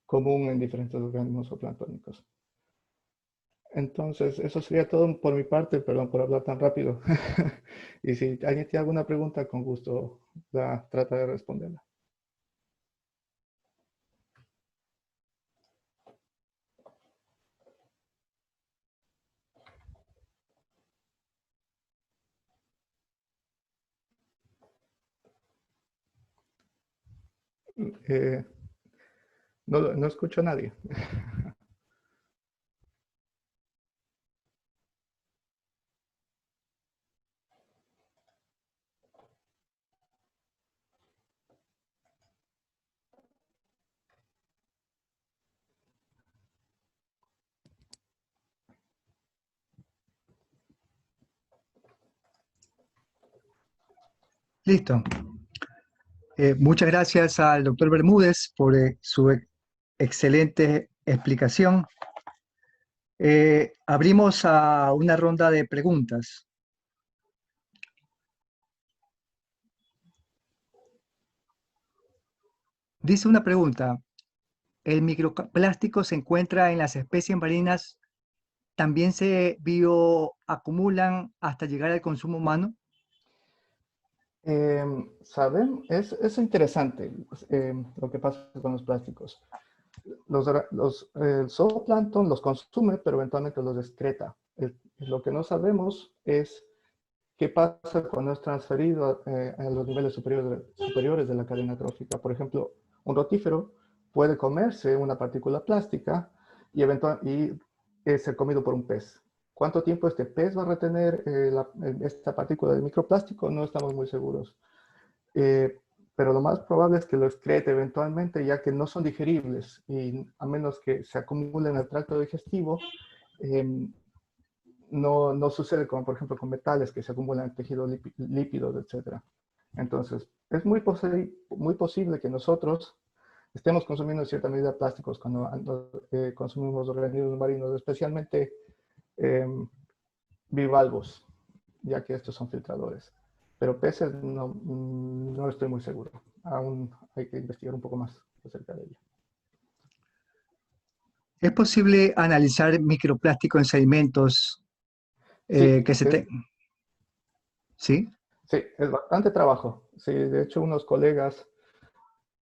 común en diferentes organismos zooplanctónicos. Entonces, eso sería todo por mi parte, perdón por hablar tan rápido. Y si alguien tiene alguna pregunta, con gusto trata de responderla. No escucho a nadie. Listo. Muchas gracias al doctor Bermúdez por su excelente explicación. Abrimos a una ronda de preguntas. Dice una pregunta: ¿el microplástico se encuentra en las especies marinas? ¿También se bioacumulan hasta llegar al consumo humano? ¿Saben? Es interesante lo que pasa con los plásticos. El zooplancton los consume, pero eventualmente los excreta. Lo que no sabemos es qué pasa cuando es transferido a los niveles superiores de la cadena trófica. Por ejemplo, un rotífero puede comerse una partícula plástica y ser comido por un pez. ¿Cuánto tiempo este pez va a retener esta partícula de microplástico? No estamos muy seguros. Pero lo más probable es que lo excrete eventualmente, ya que no son digeribles, y a menos que se acumulen en el tracto digestivo, no sucede como por ejemplo con metales que se acumulan en tejidos lípidos, etc. Entonces, es muy posible que nosotros estemos consumiendo en cierta medida plásticos cuando consumimos organismos marinos, especialmente bivalvos, ya que estos son filtradores. Pero peces no estoy muy seguro. Aún hay que investigar un poco más acerca de ello. ¿Es posible analizar microplástico en sedimentos Sí, ¿Sí? Sí, es bastante trabajo. Sí, de hecho, unos colegas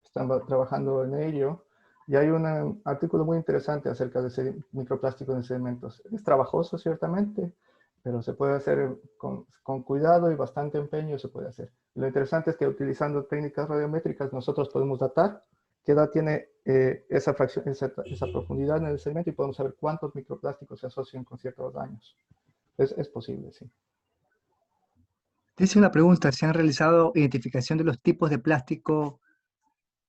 están trabajando en ello y hay un artículo muy interesante acerca de microplástico en sedimentos. Es trabajoso, ciertamente, pero se puede hacer con cuidado y bastante empeño se puede hacer. Lo interesante es que utilizando técnicas radiométricas nosotros podemos datar qué edad tiene esa profundidad en el sedimento y podemos saber cuántos microplásticos se asocian con ciertos daños. Es posible, sí. Dice una pregunta: ¿se han realizado identificación de los tipos de plástico,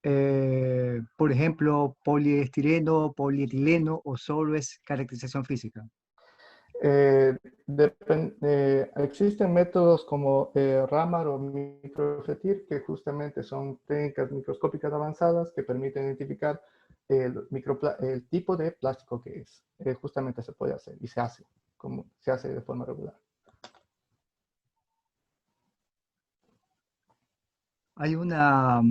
por ejemplo, poliestireno, polietileno, o solo es caracterización física? Existen métodos como Raman o microfetir, que justamente son técnicas microscópicas avanzadas que permiten identificar el tipo de plástico que es. Justamente se puede hacer y se hace de forma regular. Hay una...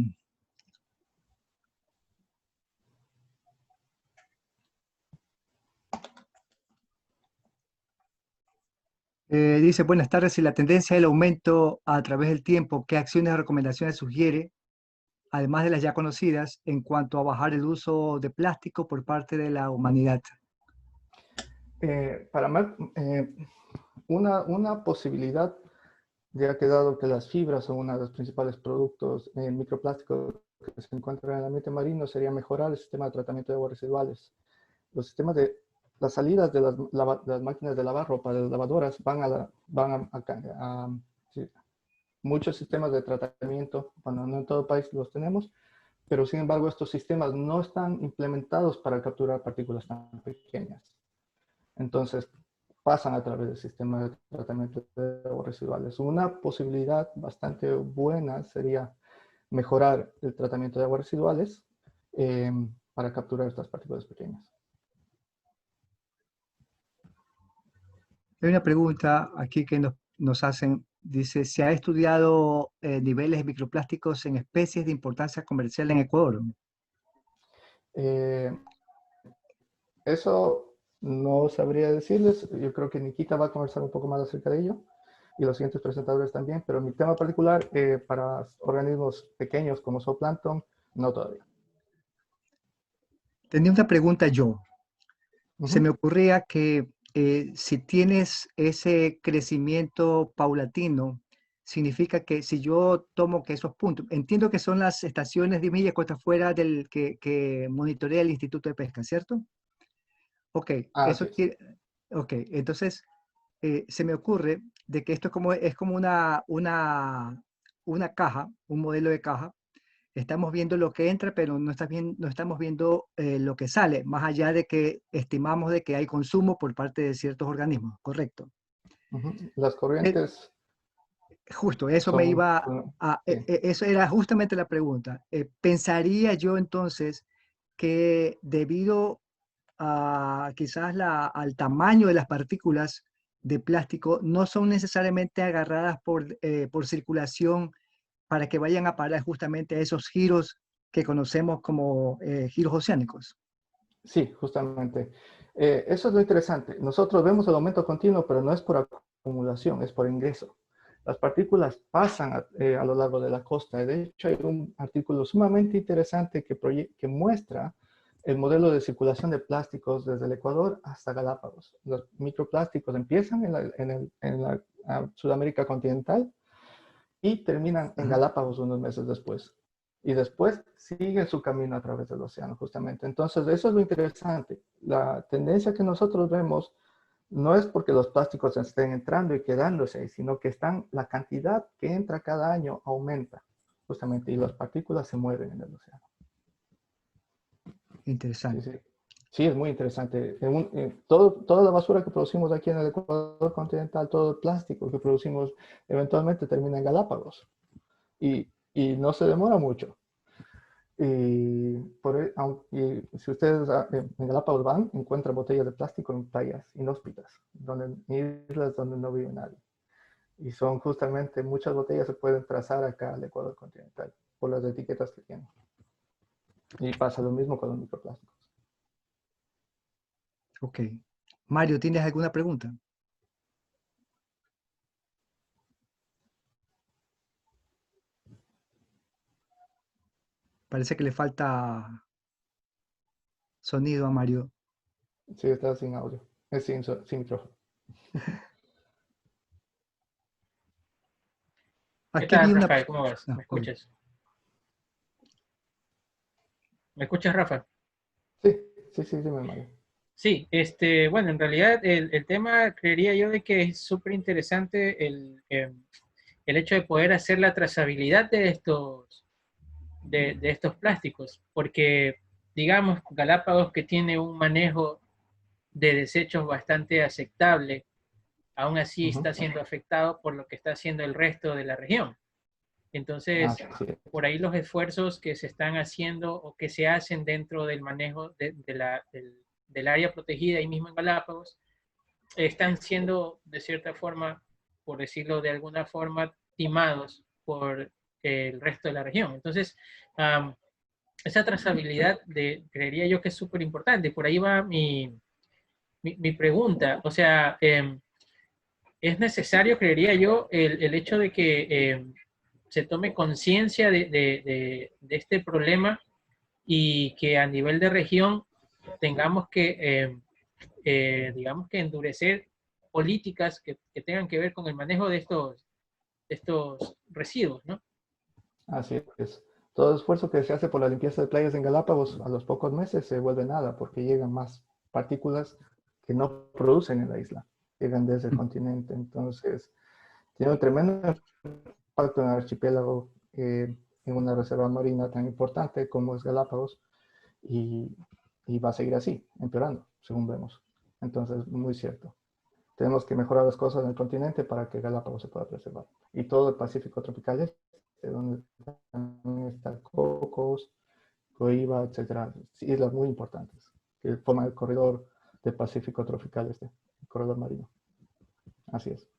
dice: buenas tardes, si la tendencia del aumento a través del tiempo, ¿qué acciones o recomendaciones sugiere, además de las ya conocidas, en cuanto a bajar el uso de plástico por parte de la humanidad? Una posibilidad, ya que dado que las fibras son uno de los principales productos microplásticos que se encuentran en el ambiente marino, sería mejorar el sistema de tratamiento de aguas residuales. Las salidas de las máquinas de lavar ropa, de las lavadoras, sí, muchos sistemas de tratamiento, bueno, no en todo el país los tenemos, pero sin embargo estos sistemas no están implementados para capturar partículas tan pequeñas. Entonces, pasan a través del sistema de tratamiento de aguas residuales. Una posibilidad bastante buena sería mejorar el tratamiento de aguas residuales para capturar estas partículas pequeñas. Hay una pregunta aquí que nos hacen. Dice: ¿se ha estudiado niveles de microplásticos en especies de importancia comercial en Ecuador? Eh, Eso no sabría decirles. Yo creo que Nikita va a conversar un poco más acerca de ello y los siguientes presentadores también, pero mi tema particular para organismos pequeños como zooplancton, no todavía. Tenía una pregunta yo. Se me Ujú. ocurría que si tienes ese crecimiento paulatino, significa que si yo tomo que esos puntos, entiendo que son las estaciones de milla costa afuera del que monitorea el Instituto de Pesca, ¿cierto? Ok, Así eso es. quiere, ok, entonces se me ocurre de que esto es como una caja, un modelo de caja. Estamos viendo lo que entra, pero no estamos viendo lo que sale, más allá de que estimamos de que hay consumo por parte de ciertos organismos, ¿correcto? Ujú. Las Eh, corrientes Justo, eso me son, iba sí. eso era justamente la pregunta. Pensaría yo entonces que debido a quizás al tamaño de las partículas de plástico, no son necesariamente agarradas por circulación para que vayan a parar justamente a esos giros que conocemos como giros oceánicos. Sí, justamente. Eso es lo interesante. Nosotros vemos el aumento continuo, pero no es por acumulación, es por ingreso. Las partículas pasan a lo largo de la costa. De hecho, hay un artículo sumamente interesante que muestra el modelo de circulación de plásticos desde el Ecuador hasta Galápagos. Los microplásticos empiezan en la Sudamérica continental y terminan en Ujú. Galápagos unos meses después. Y después siguen su camino a través del océano, justamente. Entonces, eso es lo interesante. La tendencia que nosotros vemos no es porque los plásticos estén entrando y quedándose ahí, sino que la cantidad que entra cada año aumenta, justamente, y las partículas se mueven en el océano. Sí, sí. Interesante. Sí, es muy interesante. Toda la basura que producimos aquí en el Ecuador continental, todo el plástico que producimos, eventualmente termina en Galápagos. Y no se demora mucho. Si ustedes en Galápagos van, encuentran botellas de plástico en playas inhóspitas, en islas donde no vive nadie. Y son justamente, muchas botellas se pueden trazar acá al Ecuador continental por las etiquetas que tienen. Y pasa lo mismo con los microplásticos. Ok. Mario, ¿tienes alguna pregunta? Parece que le falta sonido a Mario. Sí, está sin audio, sin micrófono. ¿Qué Aquí tal, vi una... Rafael? ¿Cómo vas? No, ¿Me ok. escuchas? ¿Me escuchas, Rafa? Sí, sí, sí, sí, me Mario. Sí, bueno, en realidad el tema creería yo de que es súper interesante el hecho de poder hacer la trazabilidad de estos plásticos, porque digamos Galápagos que tiene un manejo de desechos bastante aceptable, aún así Ujú. está siendo afectado por lo que está haciendo el resto de la región. Entonces, Así es. por ahí los esfuerzos que se están haciendo o que se hacen dentro del manejo del área protegida ahí mismo en Galápagos, están siendo de cierta forma, por decirlo de alguna forma, timados por el resto de la región. Entonces, esa trazabilidad creería yo que es súper importante. Por ahí va mi pregunta. O sea, es necesario, creería yo, el hecho de que se tome conciencia de este problema y que a nivel de región tengamos que, digamos que endurecer políticas que tengan que ver con el manejo de estos residuos, ¿no? Así es. Todo esfuerzo que se hace por la limpieza de playas en Galápagos a los pocos meses se vuelve nada porque llegan más partículas que no producen en la isla, llegan desde el continente. Entonces, tiene un tremendo impacto en el archipiélago, en una reserva marina tan importante como es Galápagos y, y va a seguir así, empeorando, según vemos. Entonces, muy cierto. Tenemos que mejorar las cosas en el continente para que Galápagos se pueda preservar. Y todo el Pacífico tropical donde también está Cocos, Coiba, etcétera, islas muy importantes que forman el corredor del Pacífico tropical el corredor marino. Así es.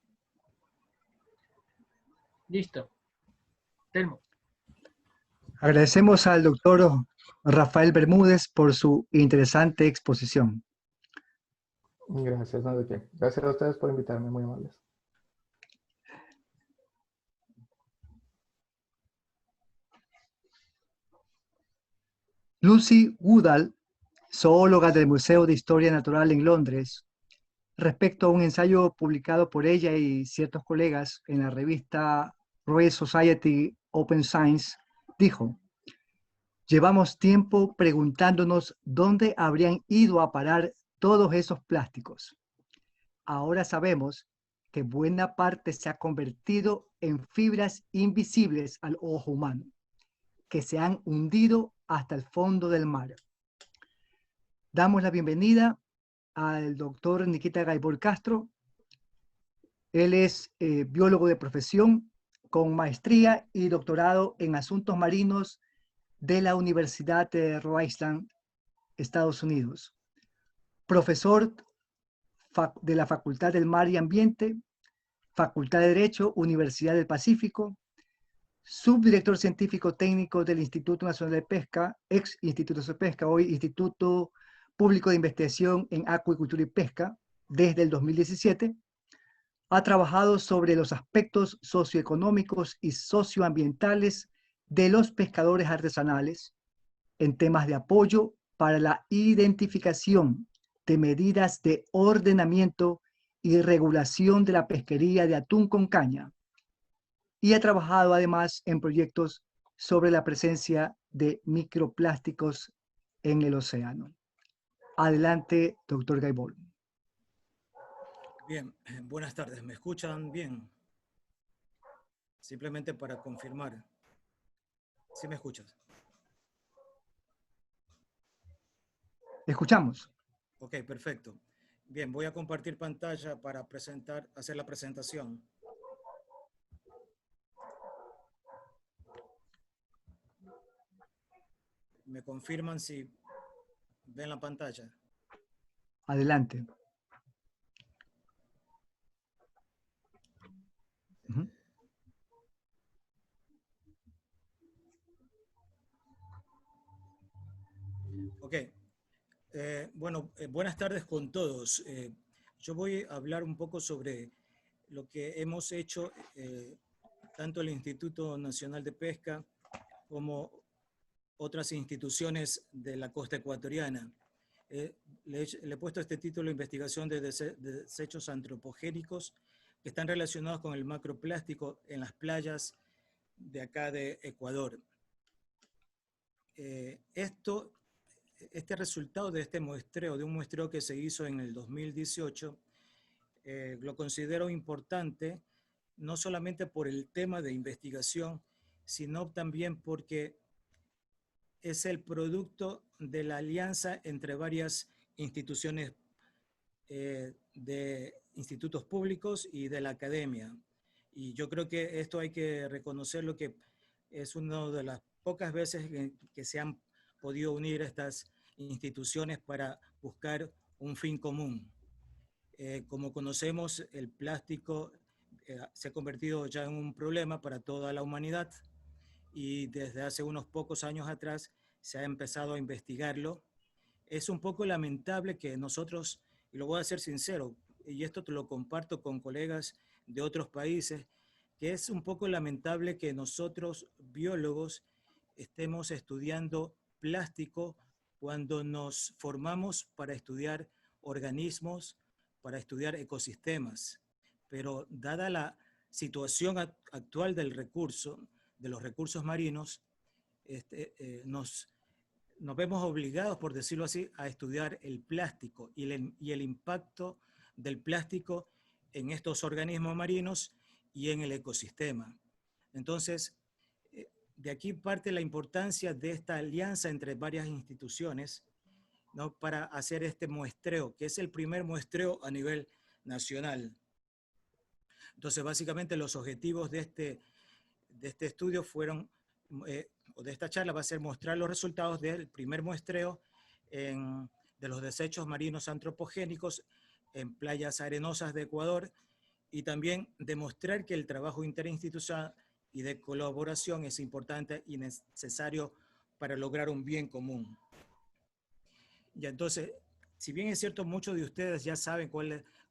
Listo. Telmo. Agradecemos al doctor Rafael Bermúdez por su interesante exposición. Gracias, no de qué. Gracias a ustedes por invitarme, muy amables. Lucy Woodall, zoóloga del Museo de Historia Natural en Londres, respecto a un ensayo publicado por ella y ciertos colegas en la revista Royal Society Open Science, dijo: llevamos tiempo preguntándonos dónde habrían ido a parar todos esos plásticos. Ahora sabemos que buena parte se ha convertido en fibras invisibles al ojo humano, que se han hundido hasta el fondo del mar. Damos la bienvenida al doctor Nikita Gaibor Castro. Él es biólogo de profesión con maestría y doctorado en asuntos marinos de la Universidad de Rhode Island, Estados Unidos. Profesor de la Facultad del Mar y Ambiente, Facultad de Derecho, Universidad del Pacífico, subdirector científico técnico del Instituto Nacional de Pesca, ex Instituto de Pesca, hoy Instituto Público de Investigación en Acuicultura y Pesca, desde el 2017. Ha trabajado sobre los aspectos socioeconómicos y socioambientales de los pescadores artesanales en temas de apoyo para la identificación de medidas de ordenamiento y regulación de la pesquería de atún con caña, y ha trabajado además en proyectos sobre la presencia de microplásticos en el océano. Adelante, doctor Gaibor. Bien, buenas tardes. ¿Me escuchan bien? Simplemente para confirmar. ¿Sí me escuchas? Escuchamos. Ok, perfecto. Bien, voy a compartir pantalla para hacer la presentación. ¿Me confirman si ven la pantalla? Adelante. Ok. Bueno, buenas tardes con todos. Yo voy a hablar un poco sobre lo que hemos hecho, tanto el Instituto Nacional de Pesca como otras instituciones de la costa ecuatoriana. Le he puesto este título: Investigación de desechos antropogénicos que están relacionados con el macroplástico en las playas de acá de Ecuador. Este resultado de este muestreo, de un muestreo que se hizo en el 2018, lo considero importante, no solamente por el tema de investigación, sino también porque es el producto de la alianza entre varias instituciones de institutos públicos y de la academia. Y yo creo que esto hay que reconocerlo, que es una de las pocas veces que se han podido unir estas instituciones para buscar un fin común. Como conocemos, el plástico se ha convertido ya en un problema para toda la humanidad, y desde hace unos pocos años atrás se ha empezado a investigarlo. Es un poco lamentable que nosotros, y lo voy a ser sincero, y esto te lo comparto con colegas de otros países, que es un poco lamentable que nosotros, biólogos, estemos estudiando plástico cuando nos formamos para estudiar organismos, para estudiar ecosistemas. Pero dada la situación actual del recurso, de los recursos marinos, nos vemos obligados, por decirlo así, a estudiar el plástico y el impacto del plástico en estos organismos marinos y en el ecosistema. Entonces, de aquí parte la importancia de esta alianza entre varias instituciones, ¿no?, para hacer este muestreo, que es el primer muestreo a nivel nacional. Entonces, básicamente los objetivos de este estudio fueron, o de esta charla, va a ser mostrar los resultados del primer muestreo de los desechos marinos antropogénicos en playas arenosas de Ecuador, y también demostrar que el trabajo interinstitucional y de colaboración es importante y necesario para lograr un bien común. Y entonces, si bien es cierto, muchos de ustedes ya saben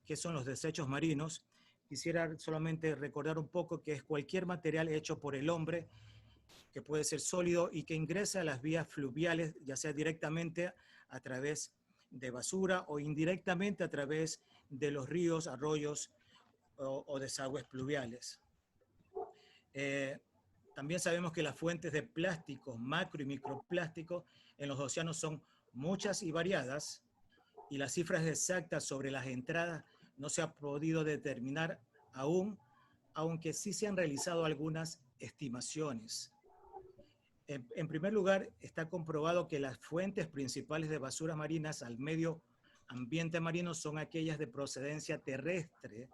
qué son los desechos marinos, quisiera solamente recordar un poco que es cualquier material hecho por el hombre, que puede ser sólido y que ingresa a las vías fluviales, ya sea directamente a través de basura o indirectamente a través de los ríos, arroyos o desagües pluviales. También sabemos que las fuentes de plásticos, macro y microplásticos en los océanos son muchas y variadas, y las cifras exactas sobre las entradas no se ha podido determinar aún, aunque sí se han realizado algunas estimaciones. En primer lugar, está comprobado que las fuentes principales de basuras marinas al medio ambiente marino son aquellas de procedencia terrestre,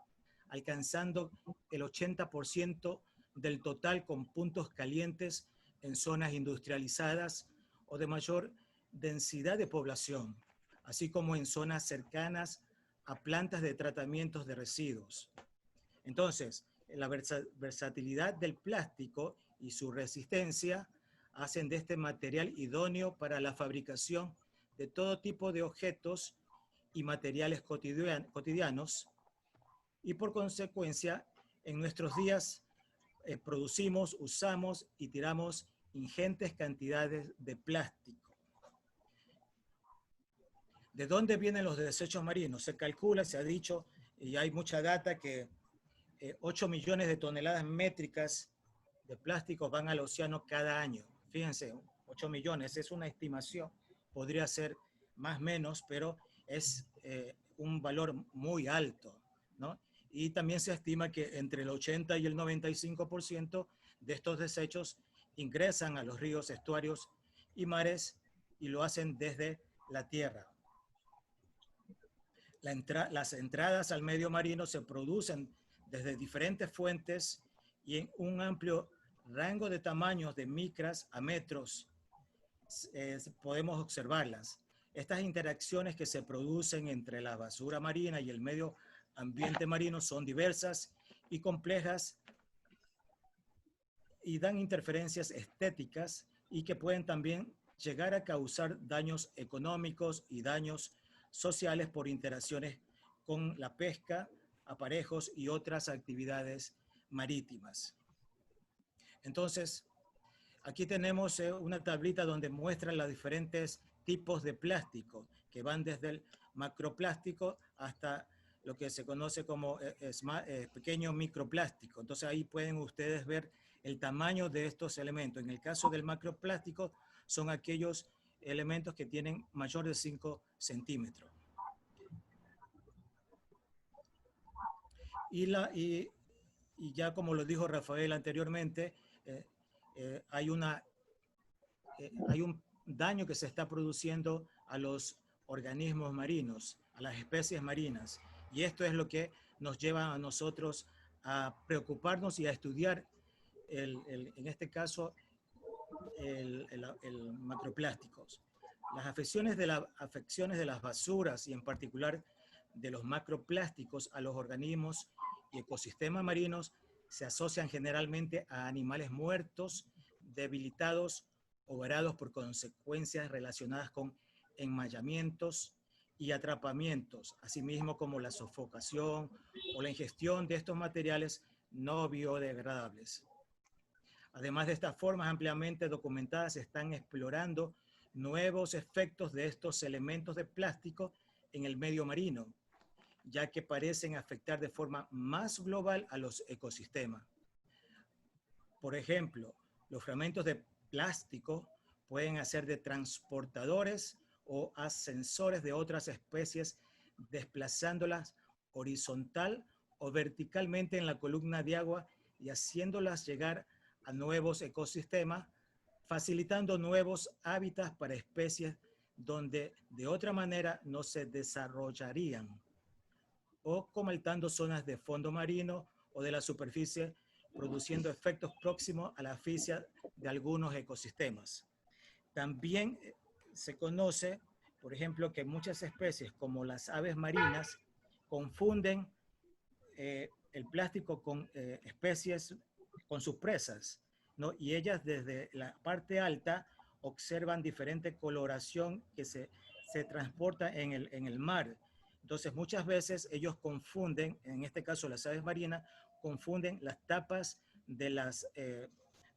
alcanzando el 80% del total, con puntos calientes en zonas industrializadas o de mayor densidad de población, así como en zonas cercanas a plantas de tratamientos de residuos. Entonces, la versatilidad del plástico y su resistencia hacen de este material idóneo para la fabricación de todo tipo de objetos y materiales cotidianos, y por consecuencia, en nuestros días producimos, usamos y tiramos ingentes cantidades de plástico. ¿De dónde vienen los desechos marinos? Se calcula, se ha dicho, y hay mucha data, que 8 millones de toneladas métricas de plástico van al océano cada año. Fíjense, 8 millones, es una estimación, podría ser más o menos, pero es un valor muy alto, ¿no? Y también se estima que entre el 80 y el 95% de estos desechos ingresan a los ríos, estuarios y mares, y lo hacen desde la tierra. Las entradas al medio marino se producen desde diferentes fuentes y en un amplio rango de tamaños, de micras a metros, podemos observarlas. Estas interacciones que se producen entre la basura marina y el medio ambiente marino son diversas y complejas y dan interferencias estéticas, y que pueden también llegar a causar daños económicos y daños sociales por interacciones con la pesca, aparejos y otras actividades marítimas. Entonces, aquí tenemos una tablita donde muestran los diferentes tipos de plástico, que van desde el macroplástico hasta lo que se conoce como pequeño microplástico. Entonces ahí pueden ustedes ver el tamaño de estos elementos. En el caso del macroplástico, son aquellos elementos que tienen mayor de 5 centímetros. Y ya como lo dijo Rafael anteriormente, hay un daño que se está produciendo a los organismos marinos, a las especies marinas. Y esto es lo que nos lleva a nosotros a preocuparnos y a estudiar, en este caso, el macroplásticos. Las afecciones de las basuras, y en particular de los macroplásticos, a los organismos y ecosistemas marinos, se asocian generalmente a animales muertos, debilitados o varados por consecuencias relacionadas con enmayamientos y atrapamientos, asimismo como la sofocación o la ingestión de estos materiales no biodegradables. Además de estas formas ampliamente documentadas, se están explorando nuevos efectos de estos elementos de plástico en el medio marino, ya que parecen afectar de forma más global a los ecosistemas. Por ejemplo, los fragmentos de plástico pueden hacer de transportadores o ascensores de otras especies, desplazándolas horizontal o verticalmente en la columna de agua y haciéndolas llegar a nuevos ecosistemas, facilitando nuevos hábitats para especies donde de otra manera no se desarrollarían, o comaltando zonas de fondo marino o de la superficie, produciendo efectos próximos a la asfixia de algunos ecosistemas. También se conoce, por ejemplo, que muchas especies, como las aves marinas, confunden el plástico con especies con sus presas, ¿no? Y ellas desde la parte alta observan diferente coloración que se transporta en el mar. Entonces muchas veces ellos confunden, en este caso las aves marinas, confunden las tapas de las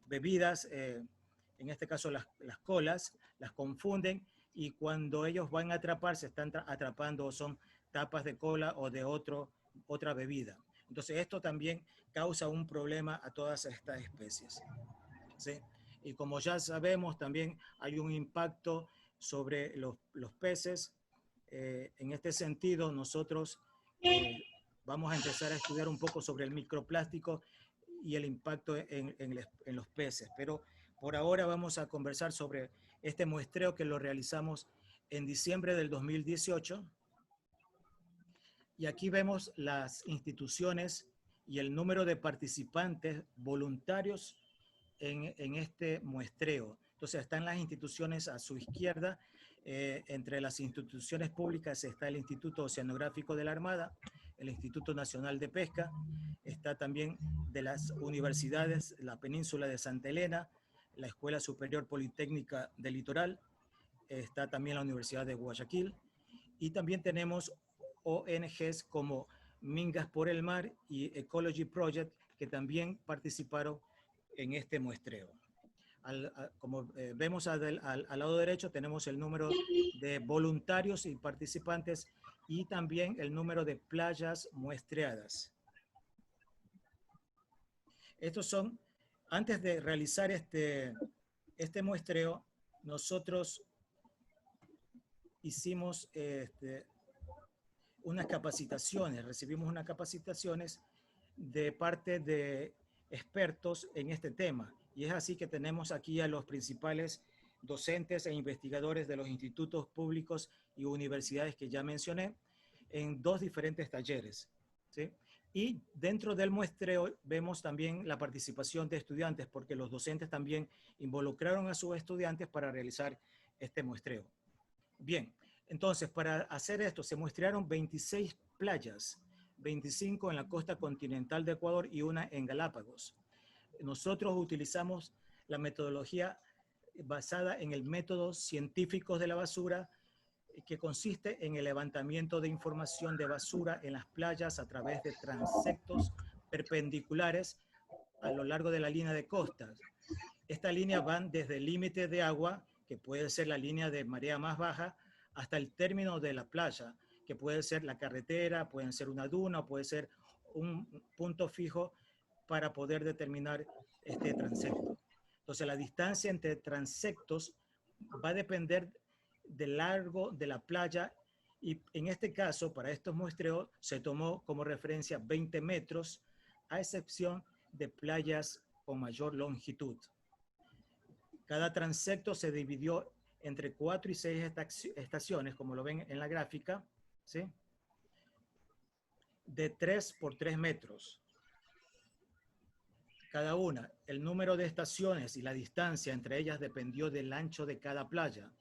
bebidas, en este caso las colas, las confunden, y cuando ellos van a atrapar, se están atrapando, son tapas de cola o de otra bebida. Entonces esto también causa un problema a todas estas especies, ¿sí? Y como ya sabemos, también hay un impacto sobre los peces. En este sentido, nosotros vamos a empezar a estudiar un poco sobre el microplástico y el impacto en los peces. Pero por ahora vamos a conversar sobre este muestreo que lo realizamos en diciembre del 2018. Y aquí vemos las instituciones y el número de participantes voluntarios en este muestreo. Entonces están las instituciones a su izquierda. Entre las instituciones públicas está el Instituto Oceanográfico de la Armada, el Instituto Nacional de Pesca, está también de las universidades, la Península de Santa Elena, la Escuela Superior Politécnica del Litoral, está también la Universidad de Guayaquil, y también tenemos ONGs como Mingas por el Mar y Ecology Project, que también participaron en este muestreo. Como vemos al lado derecho, tenemos el número de voluntarios y participantes y también el número de playas muestreadas. Estos son, antes de realizar este muestreo, nosotros hicimos unas capacitaciones, recibimos unas capacitaciones de parte de expertos en este tema. Y es así que tenemos aquí a los principales docentes e investigadores de los institutos públicos y universidades que ya mencioné en 2 diferentes talleres, ¿sí? Y dentro del muestreo vemos también la participación de estudiantes, porque los docentes también involucraron a sus estudiantes para realizar este muestreo. Bien, entonces para hacer esto se muestrearon 26 playas, 25 en la costa continental de Ecuador y una en Galápagos. Nosotros utilizamos la metodología basada en el método científico de la basura, que consiste en el levantamiento de información de basura en las playas a través de transectos perpendiculares a lo largo de la línea de costas. Esta línea van desde el límite de agua, que puede ser la línea de marea más baja, hasta el término de la playa, que puede ser la carretera, puede ser una duna, puede ser un punto fijo para poder determinar este transecto. Entonces la distancia entre transectos va a depender del largo de la playa, y en este caso, para estos muestreos, se tomó como referencia 20 metros, a excepción de playas con mayor longitud. Cada transecto se dividió entre 4 y 6 estaciones, como lo ven en la gráfica, ¿sí? De 3 por 3 metros. Cada una. El número de estaciones y la distancia entre ellas dependió del ancho de cada playa.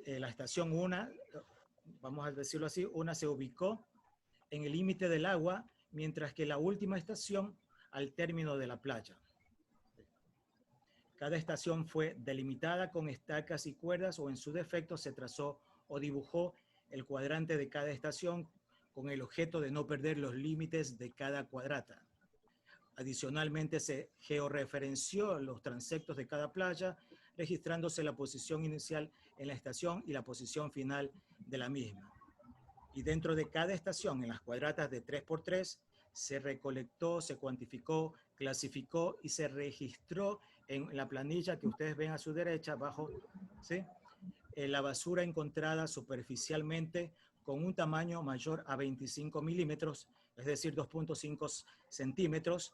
La estación 1, vamos a decirlo así, una se ubicó en el límite del agua, mientras que la última estación al término de la playa. Cada estación fue delimitada con estacas y cuerdas, o en su defecto se trazó o dibujó el cuadrante de cada estación con el objeto de no perder los límites de cada cuadrata. Adicionalmente se georreferenció los transectos de cada playa, registrándose la posición inicial en la estación y la posición final de la misma. Y dentro de cada estación, en las cuadratas de 3×3, se recolectó, se cuantificó, clasificó y se registró en la planilla que ustedes ven a su derecha abajo, ¿sí? La basura encontrada superficialmente con un tamaño mayor a 25 milímetros, es decir, 2.5 centímetros,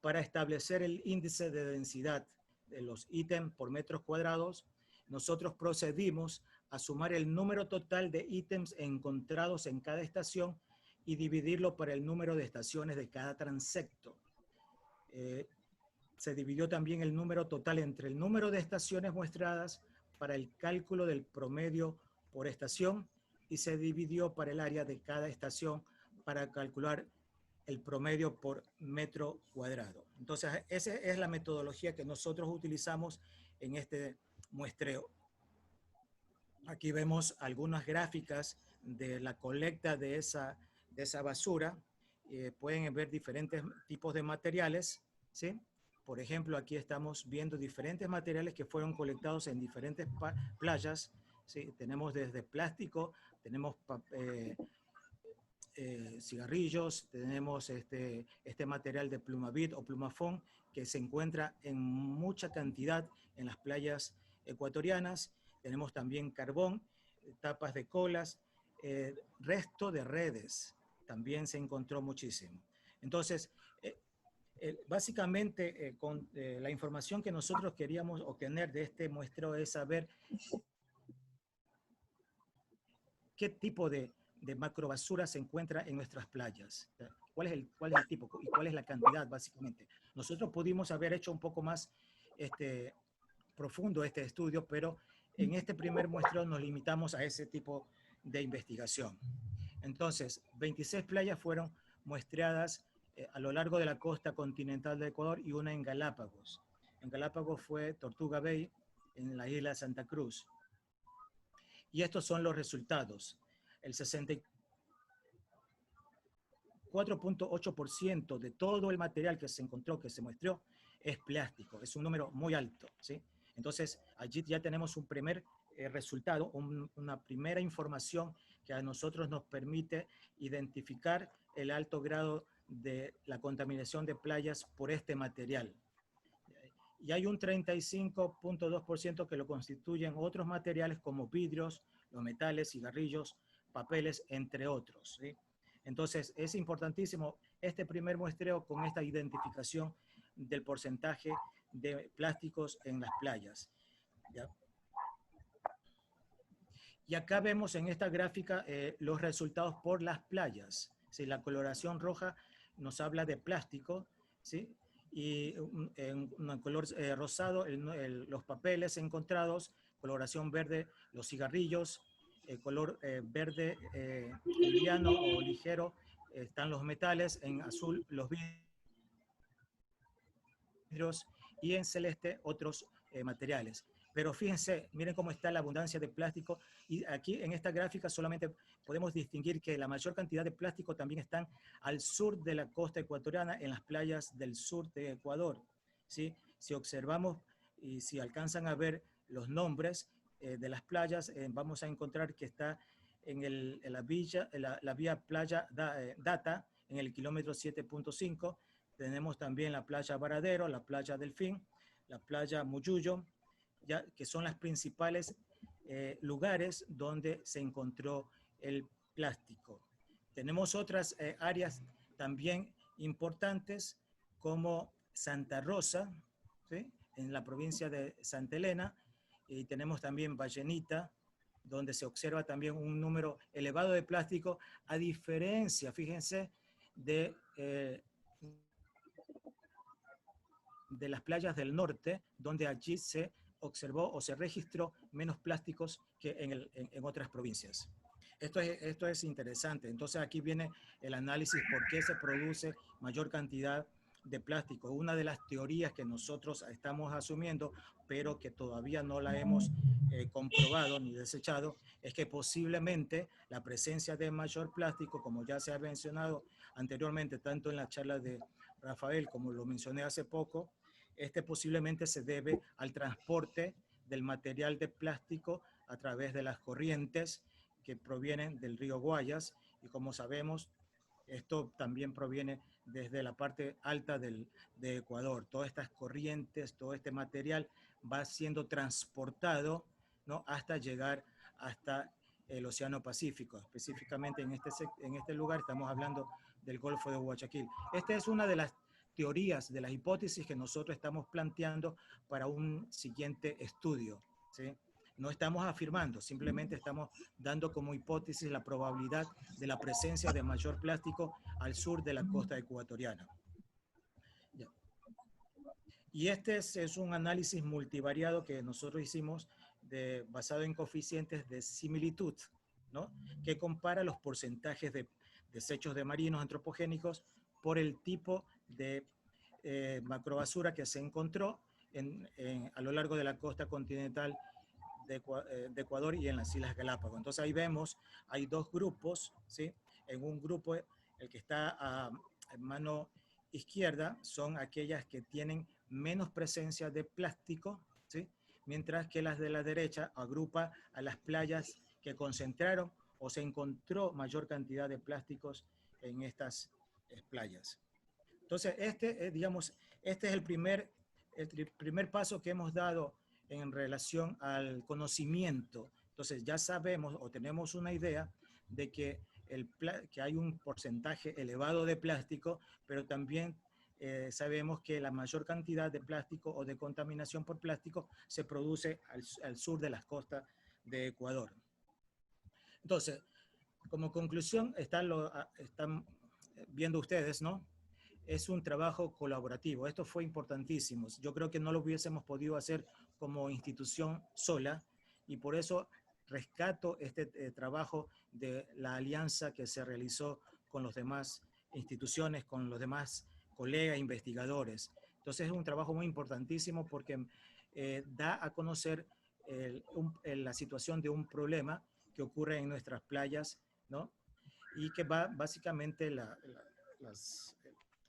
para establecer el índice de densidad de los ítems por metros cuadrados. Nosotros procedimos a sumar el número total de ítems encontrados en cada estación y dividirlo por el número de estaciones de cada transecto. Se dividió también el número total entre el número de estaciones muestradas para el cálculo del promedio por estación, y se dividió para el área de cada estación para calcular el promedio por metro cuadrado. Entonces, esa es la metodología que nosotros utilizamos en este muestreo. Aquí vemos algunas gráficas de la colecta de esa basura. Pueden ver diferentes tipos de materiales, ¿sí? Por ejemplo, aquí estamos viendo diferentes materiales que fueron colectados en diferentes playas, ¿sí? Tenemos desde plástico, tenemos cigarrillos, tenemos este material de plumavit o plumafón que se encuentra en mucha cantidad en las playas ecuatorianas. Tenemos también carbón, tapas de colas, resto de redes, también se encontró muchísimo. Entonces, básicamente con la información que nosotros queríamos obtener de este muestreo es saber qué tipo de macrobasura se encuentra en nuestras playas. ¿Cuál es el tipo y cuál es la cantidad, básicamente? Nosotros pudimos haber hecho un poco más profundo este estudio, pero en este primer muestreo nos limitamos a ese tipo de investigación. Entonces, 26 playas fueron muestreadas a lo largo de la costa continental de Ecuador y una en Galápagos. En Galápagos fue Tortuga Bay, en la isla de Santa Cruz. Y estos son los resultados. El 64.8% de todo el material que se encontró, que se muestreó, es plástico. Es un número muy alto, ¿sí? Entonces, allí ya tenemos un primer resultado, una primera información que a nosotros nos permite identificar el alto grado de la contaminación de playas por este material. Y hay un 35.2% que lo constituyen otros materiales como vidrios, los metales, cigarrillos, papeles, entre otros, ¿sí? Entonces, es importantísimo este primer muestreo con esta identificación del porcentaje de plásticos en las playas, ¿ya? Y acá vemos en esta gráfica los resultados por las playas, ¿sí? La coloración roja nos habla de plástico, ¿sí? Y en color rosado los papeles encontrados, coloración verde los cigarrillos, color verde liviano o ligero están los metales, en azul los vidrios y en celeste otros materiales. Pero fíjense, miren cómo está la abundancia de plástico y aquí en esta gráfica solamente podemos distinguir que la mayor cantidad de plástico también están al sur de la costa ecuatoriana, en las playas del sur de Ecuador, ¿sí? Si observamos y si alcanzan a ver los nombres de las playas, vamos a encontrar que está en la vía playa Data, en el kilómetro 7.5, tenemos también la playa Varadero, la playa Delfín, la playa Muyuyo, ya, que son las principales lugares donde se encontró el plástico. Tenemos otras áreas también importantes como Santa Rosa, ¿sí? En la provincia de Santa Elena, y tenemos también Vallenita, donde se observa también un número elevado de plástico, a diferencia, fíjense, de las playas del norte, donde allí se observó o se registró menos plásticos que en otras provincias. Esto es interesante. Entonces aquí viene el análisis por qué se produce mayor cantidad de plástico. Una de las teorías que nosotros estamos asumiendo, pero que todavía no la hemos comprobado ni desechado, es que posiblemente la presencia de mayor plástico, como ya se ha mencionado anteriormente, tanto en la charla de Rafael como lo mencioné hace poco, posiblemente se debe al transporte del material de plástico a través de las corrientes que provienen del río Guayas, y como sabemos, esto también proviene desde la parte alta de Ecuador. Todas estas corrientes, todo este material va siendo transportado, ¿no?, hasta llegar hasta el Océano Pacífico. Específicamente en este lugar estamos hablando del Golfo de Guayaquil. Esta es una de las teorías, de las hipótesis que nosotros estamos planteando para un siguiente estudio, ¿sí? No estamos afirmando, simplemente estamos dando como hipótesis la probabilidad de la presencia de mayor plástico al sur de la costa ecuatoriana. Ya. Y es un análisis multivariado que nosotros hicimos basado en coeficientes de similitud, ¿no?, que compara los porcentajes de desechos de marinos antropogénicos por el tipo de macrobasura que se encontró a lo largo de la costa continental de Ecuador y en las Islas Galápagos. Entonces ahí vemos, hay dos grupos, ¿sí? En un grupo, el que está a mano izquierda, son aquellas que tienen menos presencia de plástico, ¿sí? Mientras que las de la derecha agrupa a las playas que concentraron o se encontró mayor cantidad de plásticos en estas playas. Entonces, digamos, este es el primer paso que hemos dado en relación al conocimiento. Entonces, ya sabemos o tenemos una idea de que, que hay un porcentaje elevado de plástico, pero también sabemos que la mayor cantidad de plástico o de contaminación por plástico se produce al sur de las costas de Ecuador. Entonces, como conclusión, están viendo ustedes, ¿no? Es un trabajo colaborativo. Esto fue importantísimo. Yo creo que no lo hubiésemos podido hacer como institución sola y por eso rescato este trabajo de la alianza que se realizó con las demás instituciones, con los demás colegas investigadores. Entonces es un trabajo muy importantísimo porque da a conocer la situación de un problema que ocurre en nuestras playas, ¿no? Y que va básicamente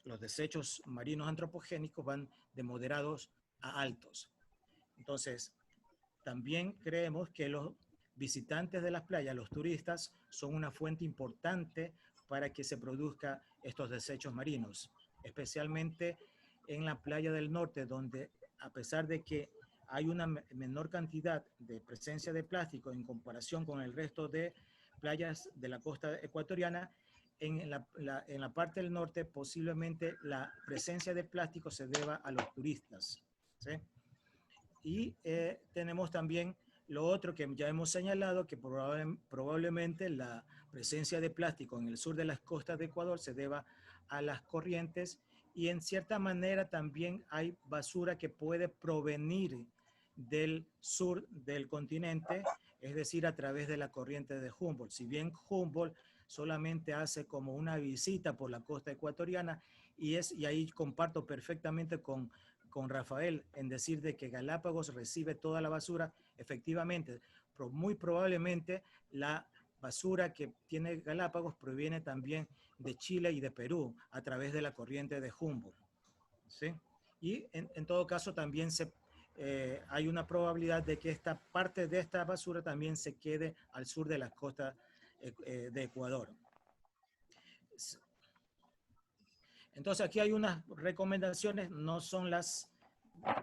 los desechos marinos antropogénicos van de moderados a altos. Entonces, también creemos que los visitantes de las playas, los turistas, son una fuente importante para que se produzcan estos desechos marinos, especialmente en la playa del norte, donde a pesar de que hay una menor cantidad de presencia de plástico en comparación con el resto de playas de la costa ecuatoriana, en la parte del norte posiblemente la presencia de plástico se deba a los turistas, ¿sí? Y tenemos también lo otro que ya hemos señalado, que probablemente la presencia de plástico en el sur de las costas de Ecuador se deba a las corrientes y en cierta manera también hay basura que puede provenir del sur del continente, es decir, a través de la corriente de Humboldt. Si bien Humboldt solamente hace como una visita por la costa ecuatoriana y ahí comparto perfectamente con Rafael en decir de que Galápagos recibe toda la basura, efectivamente, pero muy probablemente la basura que tiene Galápagos proviene también de Chile y de Perú a través de la corriente de Humboldt, ¿sí? Y en todo caso también hay una probabilidad de que esta parte de esta basura también se quede al sur de las costas de Ecuador. Entonces aquí hay unas recomendaciones, no son las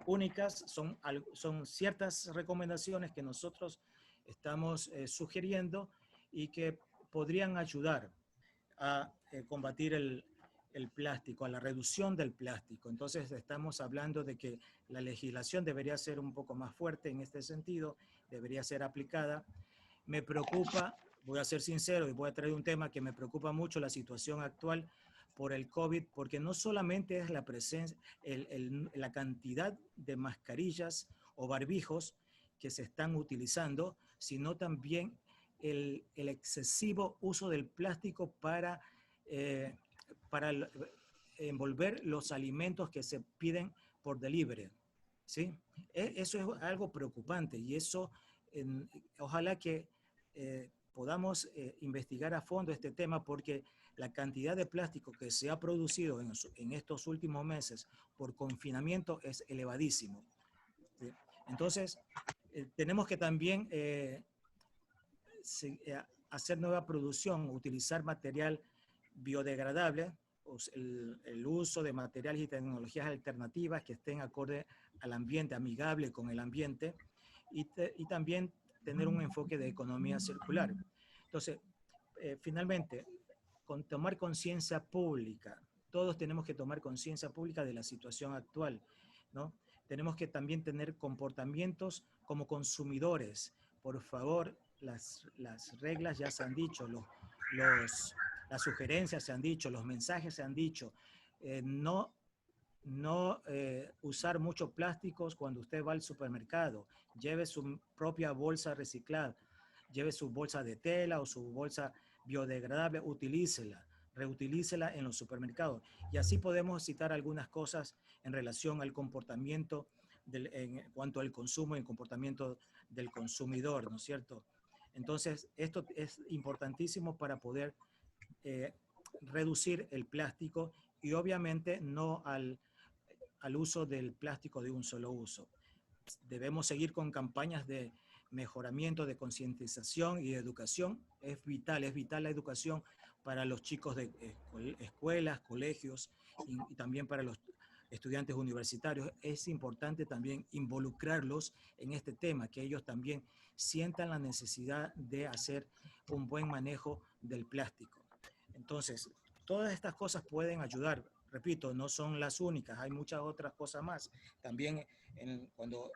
únicas, son ciertas recomendaciones que nosotros estamos sugiriendo y que podrían ayudar a combatir el plástico, a la reducción del plástico. Entonces estamos hablando de que la legislación debería ser un poco más fuerte en este sentido, debería ser aplicada. Me preocupa, voy a ser sincero y voy a traer un tema que me preocupa mucho, la situación actual por el COVID, porque no solamente es la presencia, la cantidad de mascarillas o barbijos que se están utilizando, sino también el excesivo uso del plástico para envolver los alimentos que se piden por delivery, ¿sí? Eso es algo preocupante y eso ojalá que podamos investigar a fondo este tema porque la cantidad de plástico que se ha producido en estos últimos meses por confinamiento es elevadísimo, ¿sí? Entonces, tenemos que también hacer nueva producción, utilizar material biodegradable, el uso de materiales y tecnologías alternativas que estén acorde al ambiente, amigable con el ambiente, y también tener un enfoque de economía circular. Entonces, finalmente, con tomar conciencia pública, todos tenemos que tomar conciencia pública de la situación actual, ¿no? Tenemos que también tener comportamientos como consumidores. Por favor, las reglas ya se han dicho, las sugerencias se han dicho, los mensajes se han dicho. No usar muchos plásticos cuando usted va al supermercado. Lleve su propia bolsa reciclada. Lleve su bolsa de tela o su bolsa biodegradable, utilícela. reutilícela en los supermercados. Y así podemos citar algunas cosas en relación al comportamiento, en cuanto al consumo y el comportamiento del consumidor, ¿no es cierto? Entonces, esto es importantísimo para poder reducir el plástico y obviamente no al uso del plástico de un solo uso. Debemos seguir con campañas de mejoramiento, de concientización y de educación. Es vital la educación para los chicos de escuelas, colegios y también para los estudiantes universitarios. Es importante también involucrarlos en este tema, que ellos también sientan la necesidad de hacer un buen manejo del plástico. Entonces, todas estas cosas pueden ayudar. Repito, no son las únicas, hay muchas otras cosas más. También cuando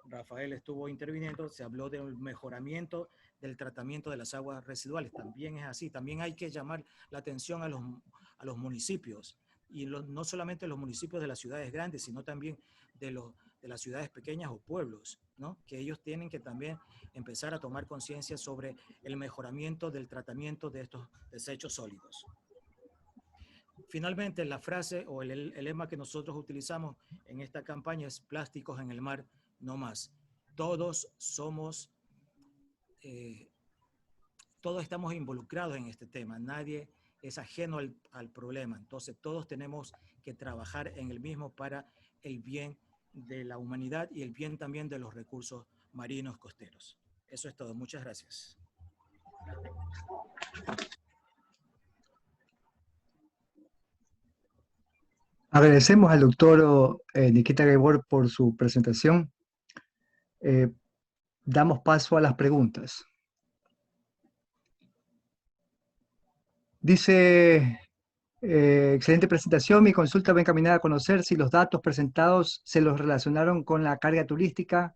Rafael estuvo interviniendo, se habló del mejoramiento del tratamiento de las aguas residuales. También es así. También hay que llamar la atención a los municipios. Y no solamente los municipios de las ciudades grandes, sino también de las ciudades pequeñas o pueblos, ¿no? Que ellos tienen que también empezar a tomar conciencia sobre el mejoramiento del tratamiento de estos desechos sólidos. Finalmente, la frase o el lema que nosotros utilizamos en esta campaña es plásticos en el mar, no más. Todos estamos involucrados en este tema. Nadie es ajeno al problema. Entonces, todos tenemos que trabajar en el mismo para el bien de la humanidad y el bien también de los recursos marinos costeros. Eso es todo. Muchas gracias. Agradecemos al doctor Nikita Gaibor por su presentación. Damos paso a las preguntas. Dice, excelente presentación. Mi consulta va encaminada a conocer si los datos presentados se los relacionaron con la carga turística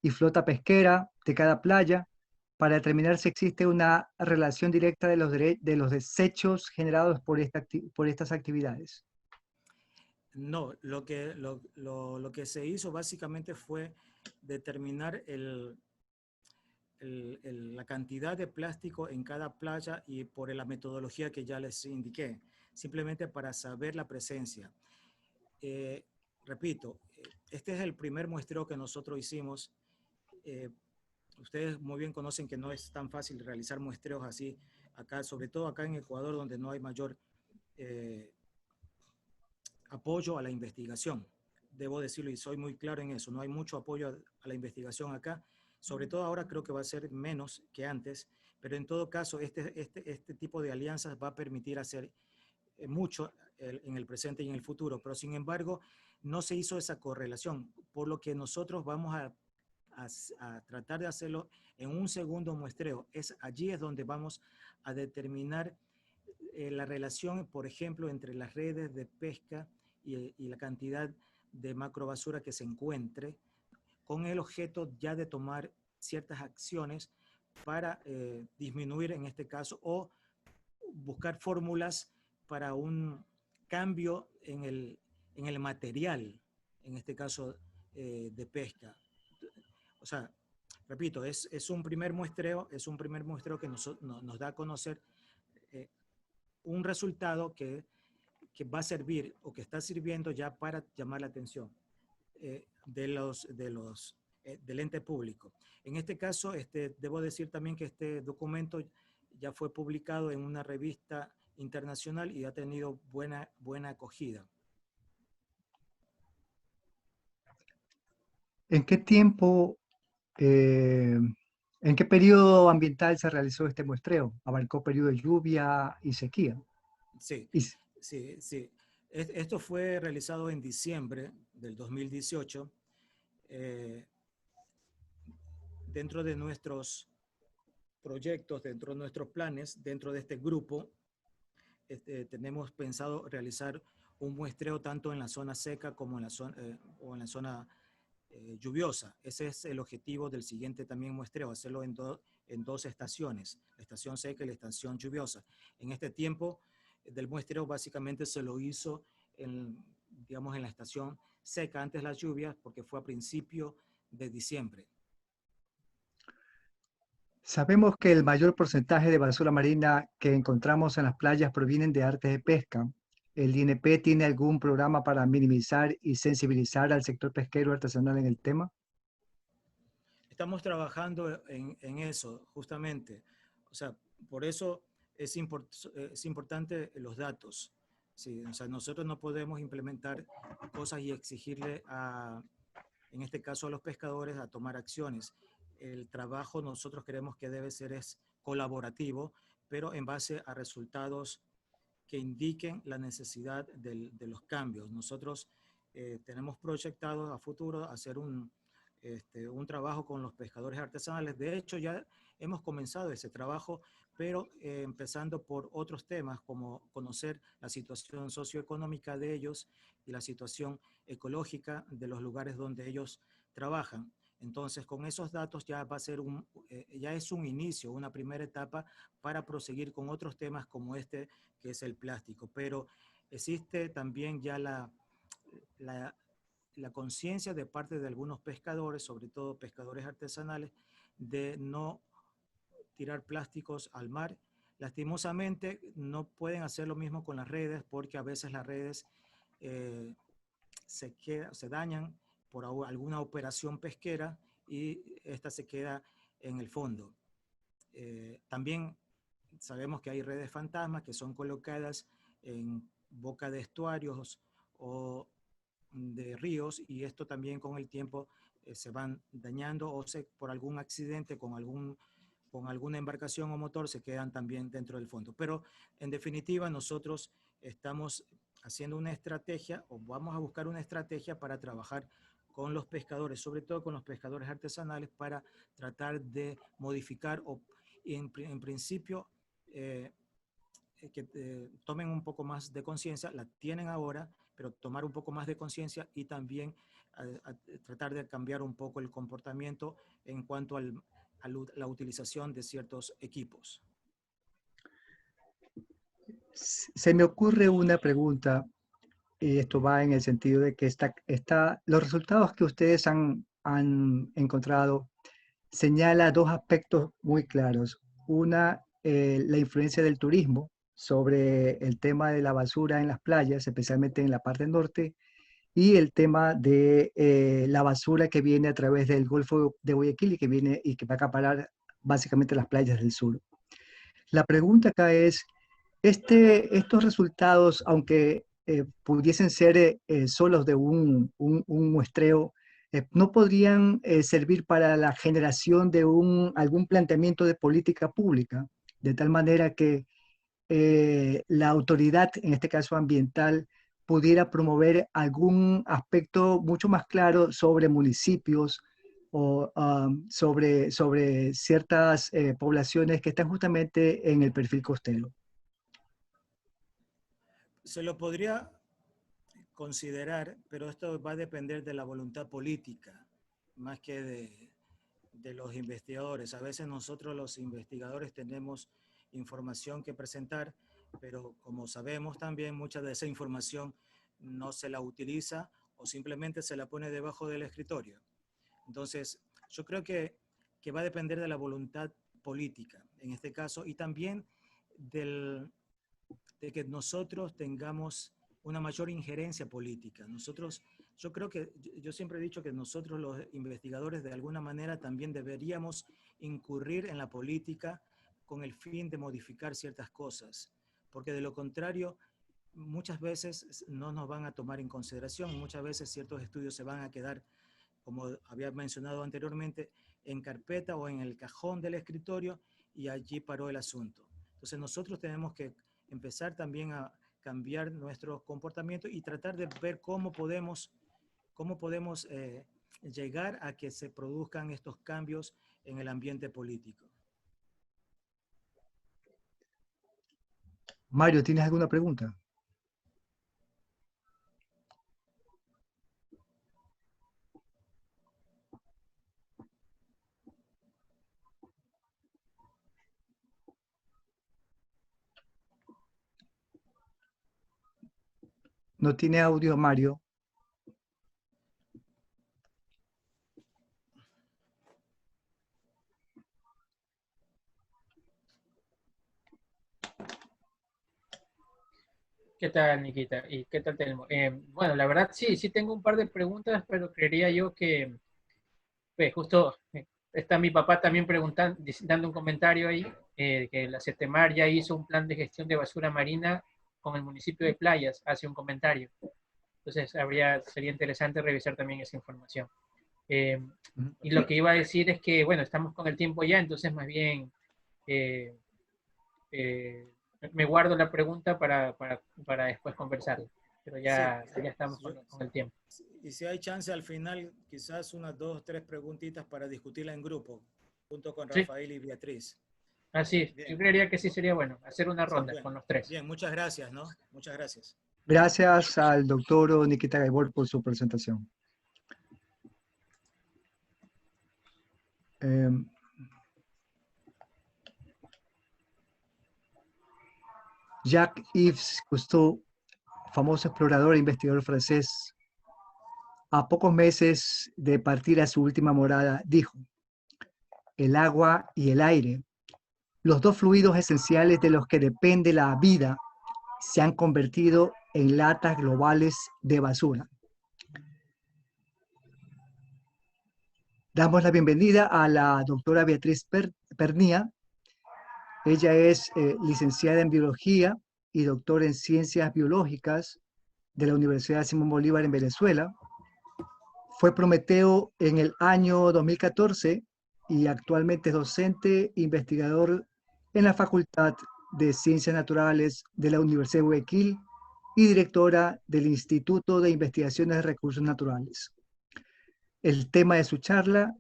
y flota pesquera de cada playa para determinar si existe una relación directa de los desechos generados por estas actividades. No, lo que se hizo básicamente fue determinar la cantidad de plástico en cada playa y por la metodología que ya les indiqué, simplemente para saber la presencia. Repito, este es el primer muestreo que nosotros hicimos. Ustedes muy bien conocen que no es tan fácil realizar muestreos así acá, sobre todo acá en Ecuador, donde no hay mayor apoyo a la investigación. Debo decirlo y soy muy claro en eso, no hay mucho apoyo a la investigación acá, sobre todo ahora creo que va a ser menos que antes, pero en todo caso este tipo de alianzas va a permitir hacer mucho en el presente y en el futuro, pero sin embargo no se hizo esa correlación, por lo que nosotros vamos a tratar de hacerlo en un segundo muestreo. Allí es donde vamos a determinar la relación, por ejemplo, entre las redes de pesca y la cantidad de macrobasura que se encuentre, con el objeto ya de tomar ciertas acciones para disminuir en este caso o buscar fórmulas para un cambio en el material, en este caso de pesca. O sea, repito, es un primer muestreo que nos da a conocer un resultado que va a servir o que está sirviendo ya para llamar la atención del ente público. En este caso, debo decir también que este documento ya fue publicado en una revista internacional y ha tenido buena acogida. ¿En qué tiempo, en qué periodo ambiental se realizó este muestreo? ¿Abarcó periodo de lluvia y sequía? Sí. Esto fue realizado en diciembre del 2018. Dentro de nuestros proyectos, dentro de nuestros planes, dentro de este grupo, tenemos pensado realizar un muestreo tanto en la zona seca como en la zona lluviosa. Ese es el objetivo del siguiente también muestreo, hacerlo en dos estaciones, la estación seca y la estación lluviosa. En este tiempo del muestreo básicamente se lo hizo digamos, en la estación seca antes de las lluvias porque fue a principio de diciembre. Sabemos que el mayor porcentaje de basura marina que encontramos en las playas provienen de artes de pesca. ¿El INP tiene algún programa para minimizar y sensibilizar al sector pesquero artesanal en el tema? Estamos trabajando en eso, justamente. O sea, por eso es importante los datos. Sí, o sea, nosotros no podemos implementar cosas y exigirle en este caso a los pescadores, a tomar acciones. El trabajo nosotros creemos que debe ser es colaborativo, pero en base a resultados que indiquen la necesidad de los cambios. Nosotros tenemos proyectado a futuro hacer un trabajo con los pescadores artesanales. De hecho, ya hemos comenzado ese trabajo, pero empezando por otros temas como conocer la situación socioeconómica de ellos y la situación ecológica de los lugares donde ellos trabajan. Entonces, con esos datos ya va a ser ya es un inicio, una primera etapa para proseguir con otros temas como este, que es el plástico. Pero existe también ya la conciencia de parte de algunos pescadores, sobre todo pescadores artesanales, de no tirar plásticos al mar. Lastimosamente no pueden hacer lo mismo con las redes porque a veces las redes eh, se dañan por alguna operación pesquera y esta se queda en el fondo. También sabemos que hay redes fantasmas que son colocadas en boca de estuarios o de ríos y esto también con el tiempo se van dañando o por algún accidente con alguna embarcación o motor se quedan también dentro del fondo. Pero en definitiva nosotros estamos haciendo una estrategia o vamos a buscar una estrategia para trabajar con los pescadores, sobre todo con los pescadores artesanales, para tratar de modificar o en principio que tomen un poco más de conciencia, la tienen ahora, pero tomar un poco más de conciencia y también a tratar de cambiar un poco el comportamiento en cuanto a la utilización de ciertos equipos. Se me ocurre una pregunta, y esto va en el sentido de que los resultados que ustedes han encontrado señala dos aspectos muy claros. Una, la influencia del turismo sobre el tema de la basura en las playas, especialmente en la parte norte, y el tema de la basura que viene a través del Golfo de Guayaquil y que viene y que va a acaparar básicamente las playas del sur. La pregunta acá es, estos resultados, aunque pudiesen ser solos de un muestreo, ¿no podrían servir para la generación de algún planteamiento de política pública? De tal manera que la autoridad, en este caso ambiental, pudiera promover algún aspecto mucho más claro sobre municipios o sobre ciertas poblaciones que están justamente en el perfil costero. Se lo podría considerar, pero esto va a depender de la voluntad política, más que de los investigadores. A veces nosotros los investigadores tenemos información que presentar, pero como sabemos también mucha de esa información no se la utiliza o simplemente se la pone debajo del escritorio. Entonces, yo creo que va a depender de la voluntad política en este caso y también de que nosotros tengamos una mayor injerencia política. Yo creo que, yo siempre he dicho que nosotros los investigadores de alguna manera también deberíamos incurrir en la política con el fin de modificar ciertas cosas, porque de lo contrario, muchas veces no nos van a tomar en consideración, muchas veces ciertos estudios se van a quedar, como había mencionado anteriormente, en carpeta o en el cajón del escritorio y allí paró el asunto. Entonces nosotros tenemos que empezar también a cambiar nuestro comportamiento y tratar de ver cómo podemos llegar a que se produzcan estos cambios en el ambiente político. Mario, ¿tienes alguna pregunta? No tiene audio, Mario. ¿Qué tal, Nikita? ¿Y qué tal, Telmo? Bueno, la verdad sí tengo un par de preguntas, pero creería yo que pues, justo está mi papá también preguntando, dando un comentario ahí, que la CETEMAR ya hizo un plan de gestión de basura marina con el municipio de Playas, hace un comentario. Entonces sería interesante revisar también esa información. Y lo que iba a decir es que, bueno, estamos con el tiempo ya, entonces más bien eh, me guardo la pregunta para después conversarla. Pero ya estamos con el tiempo. Y si hay chance al final, quizás unas 2 o 3 preguntitas para discutirla en grupo, junto con Rafael y Beatriz. Así es, yo creería que sí sería bueno hacer una ronda bueno, con los tres. Bien, muchas gracias, ¿no? Muchas gracias. Gracias al doctor Nikita Gaibor por su presentación. Jacques-Yves Cousteau, famoso explorador e investigador francés, a pocos meses de partir a su última morada, dijo: el agua y el aire, los dos fluidos esenciales de los que depende la vida, se han convertido en latas globales de basura. Damos la bienvenida a la doctora Beatriz Pernía. Ella es licenciada en Biología y doctora en Ciencias Biológicas de la Universidad Simón Bolívar en Venezuela. Fue Prometeo en el año 2014 y actualmente es docente e investigador en la Facultad de Ciencias Naturales de la Universidad de Guayaquil y directora del Instituto de Investigaciones de Recursos Naturales. El tema de su charla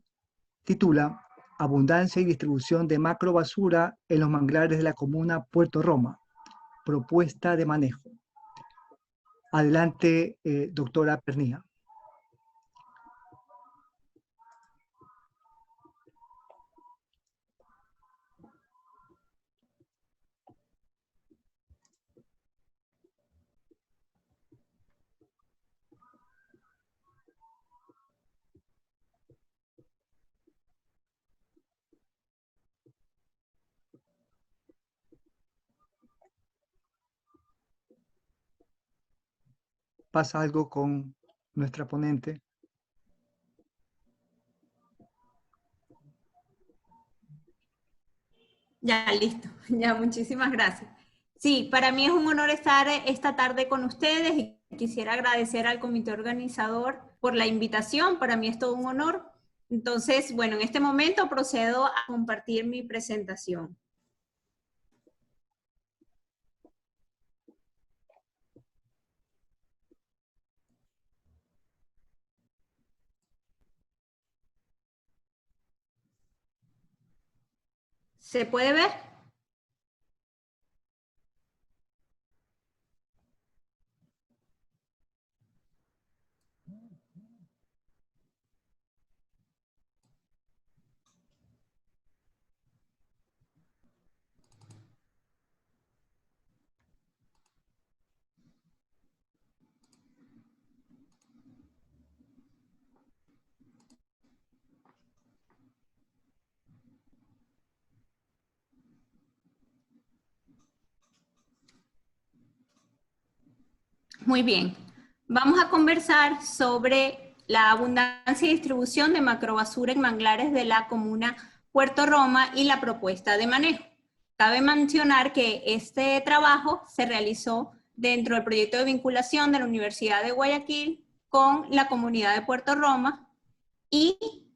titula Abundancia y distribución de macrobasura en los manglares de la comuna Puerto Roma. Propuesta de manejo. Adelante, doctora Pernía. ¿Pasa algo con nuestra ponente? Ya, listo. Ya, muchísimas gracias. Sí, para mí es un honor estar esta tarde con ustedes y quisiera agradecer al comité organizador por la invitación. Para mí es todo un honor. Entonces, bueno, en este momento procedo a compartir mi presentación. ¿Se puede ver? Muy bien. Vamos a conversar sobre la abundancia y distribución de macrobasura en manglares de la comuna Puerto Roma y la propuesta de manejo. Cabe mencionar que este trabajo se realizó dentro del proyecto de vinculación de la Universidad de Guayaquil con la comunidad de Puerto Roma y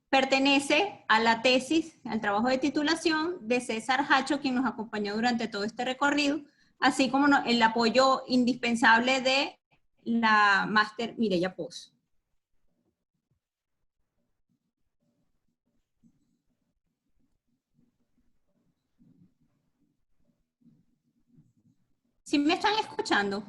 pertenece a la tesis, al trabajo de titulación de César Hacho, quien nos acompañó durante todo este recorrido, así como el apoyo indispensable de la máster Mireya Pozo. ¿Sí me están escuchando?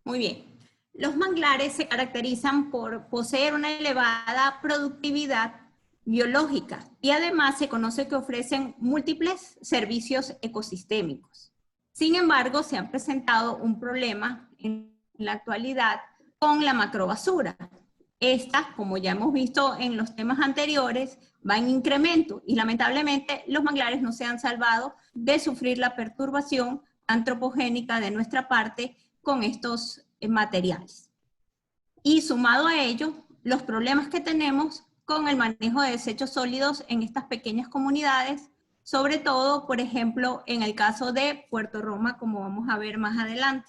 Muy bien. Los manglares se caracterizan por poseer una elevada productividad biológica y además se conoce que ofrecen múltiples servicios ecosistémicos. Sin embargo, se ha presentado un problema en la actualidad con la macrobasura. Esta, como ya hemos visto en los temas anteriores, va en incremento y lamentablemente los manglares no se han salvado de sufrir la perturbación antropogénica de nuestra parte con estos materiales. Y sumado a ello, los problemas que tenemos con el manejo de desechos sólidos en estas pequeñas comunidades, sobre todo, por ejemplo, en el caso de Puerto Roma, como vamos a ver más adelante.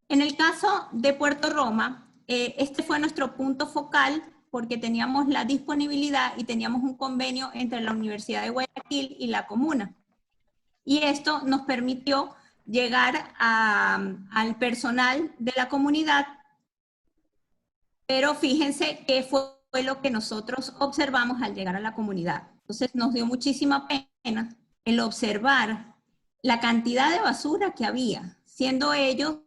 En el caso de Puerto Roma, este fue nuestro punto focal porque teníamos la disponibilidad y teníamos un convenio entre la Universidad de Guayaquil y la comuna. Y esto nos permitió llegar al personal de la comunidad, pero fíjense qué fue lo que nosotros observamos al llegar a la comunidad. Entonces nos dio muchísima pena el observar la cantidad de basura que había, siendo ellos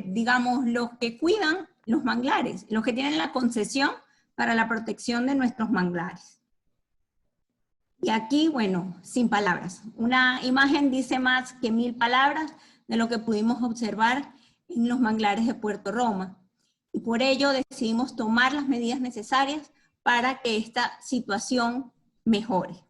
digamos, los que cuidan los manglares, los que tienen la concesión para la protección de nuestros manglares. Y aquí, bueno, sin palabras. Una imagen dice más que 1000 palabras de lo que pudimos observar en los manglares de Puerto Roma. Y por ello decidimos tomar las medidas necesarias para que esta situación mejore.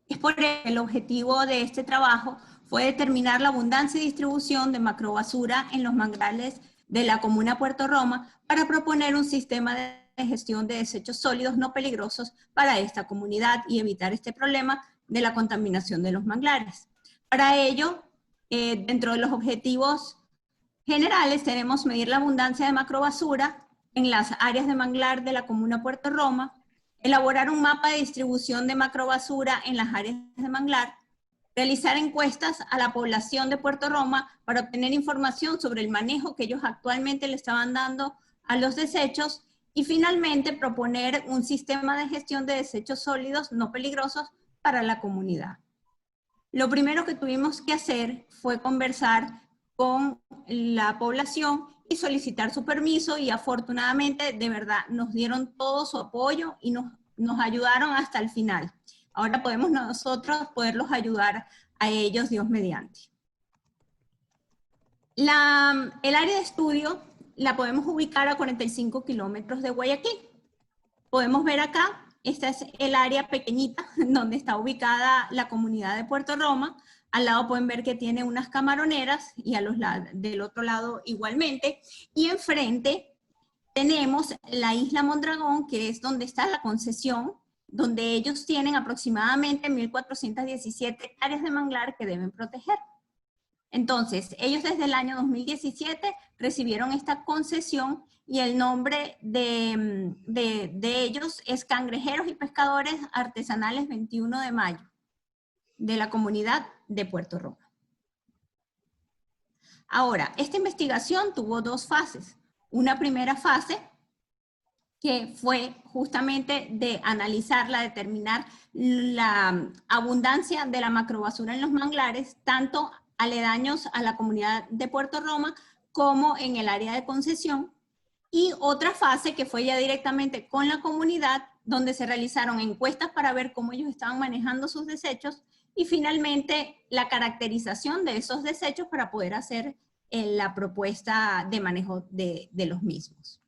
Es por ello que el objetivo de este trabajo fue determinar la abundancia y distribución de macrobasura en los manglares de la comuna Puerto Roma para proponer un sistema de gestión de desechos sólidos no peligrosos para esta comunidad y evitar este problema de la contaminación de los manglares. Para ello, dentro de los objetivos generales tenemos medir la abundancia de macrobasura en las áreas de manglar de la comuna Puerto Roma, elaborar un mapa de distribución de macrobasura en las áreas de manglar, realizar encuestas a la población de Puerto Roma para obtener información sobre el manejo que ellos actualmente le estaban dando a los desechos y finalmente proponer un sistema de gestión de desechos sólidos no peligrosos para la comunidad. Lo primero que tuvimos que hacer fue conversar con la población y solicitar su permiso y afortunadamente de verdad nos dieron todo su apoyo y nos ayudaron hasta el final. Ahora podemos nosotros poderlos ayudar a ellos, Dios mediante. El área de estudio la podemos ubicar a 45 kilómetros de Guayaquil. Podemos ver acá, esta es el área pequeñita donde está ubicada la comunidad de Puerto Roma. Al lado pueden ver que tiene unas camaroneras y del otro lado igualmente. Y enfrente tenemos la isla Mondragón, que es donde está la concesión, donde ellos tienen aproximadamente 1.417 hectáreas de manglar que deben proteger. Entonces, ellos desde el año 2017 recibieron esta concesión y el nombre de ellos es Cangrejeros y Pescadores Artesanales 21 de Mayo, de la comunidad de Puerto Roma. Ahora, esta investigación tuvo dos fases. Una primera fase que fue justamente de analizarla, determinar la abundancia de la macrobasura en los manglares, tanto aledaños a la comunidad de Puerto Roma como en el área de concesión. Y otra fase que fue ya directamente con la comunidad, donde se realizaron encuestas para ver cómo ellos estaban manejando sus desechos y finalmente la caracterización de esos desechos para poder hacer la propuesta de manejo de los mismos.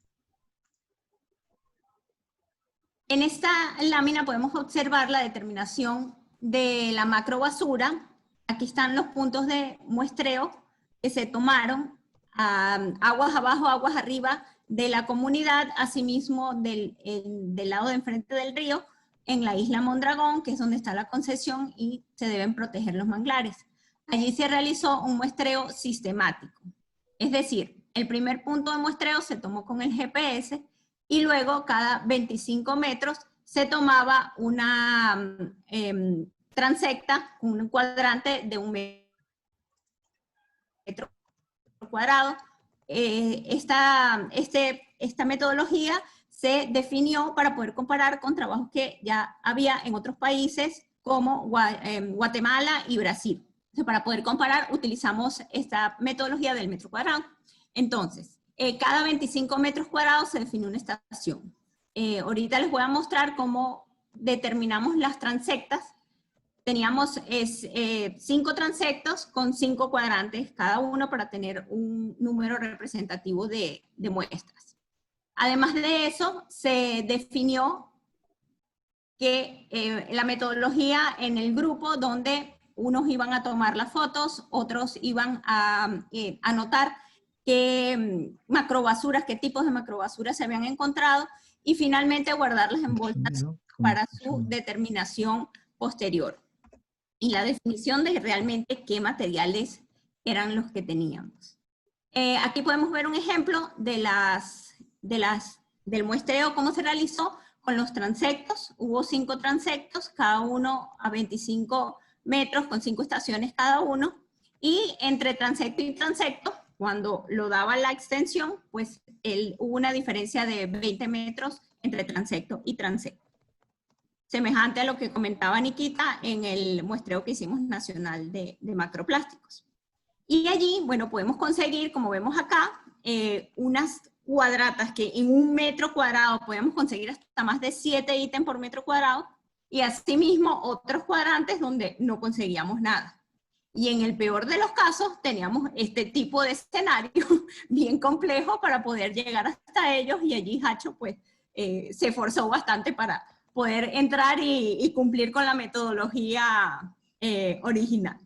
En esta lámina podemos observar la determinación de la macrobasura. Aquí están los puntos de muestreo que se tomaron, aguas abajo, aguas arriba de la comunidad, asimismo del lado de enfrente del río, en la isla Mondragón, que es donde está la concesión y se deben proteger los manglares. Allí se realizó un muestreo sistemático. Es decir, el primer punto de muestreo se tomó con el GPS y luego cada 25 metros se tomaba una transecta, un cuadrante de 1 metro cuadrado. Esta metodología se definió para poder comparar con trabajos que ya había en otros países como Guatemala y Brasil. Entonces, para poder comparar, utilizamos esta metodología del metro cuadrado. Entonces, cada 25 metros cuadrados se define una estación. Ahorita les voy a mostrar cómo determinamos las transectas teníamos 5 transectos con 5 cuadrantes cada uno para tener un número representativo de muestras. Además de eso, se definió que la metodología en el grupo donde unos iban a tomar las fotos, otros iban a anotar qué macrobasuras, qué tipos de macrobasuras se habían encontrado y finalmente guardarlas en bolsas para su determinación posterior. Y la definición de realmente qué materiales eran los que teníamos. Aquí podemos ver un ejemplo de del muestreo, cómo se realizó con los transectos. Hubo 5 transectos, cada uno a 25 metros, con 5 estaciones cada uno. Y entre transecto y transecto, cuando lo daba la extensión, pues hubo una diferencia de 20 metros entre transecto y transecto. Semejante a lo que comentaba Nikita en el muestreo que hicimos nacional de macroplásticos. Y allí, bueno, podemos conseguir, como vemos acá, unas cuadratas que en 1 metro cuadrado podemos conseguir hasta más de 7 ítems por metro cuadrado, y asimismo otros cuadrantes donde no conseguíamos nada. Y en el peor de los casos teníamos este tipo de escenario bien complejo para poder llegar hasta ellos, y allí Hacho pues se esforzó bastante para poder entrar y cumplir con la metodología original.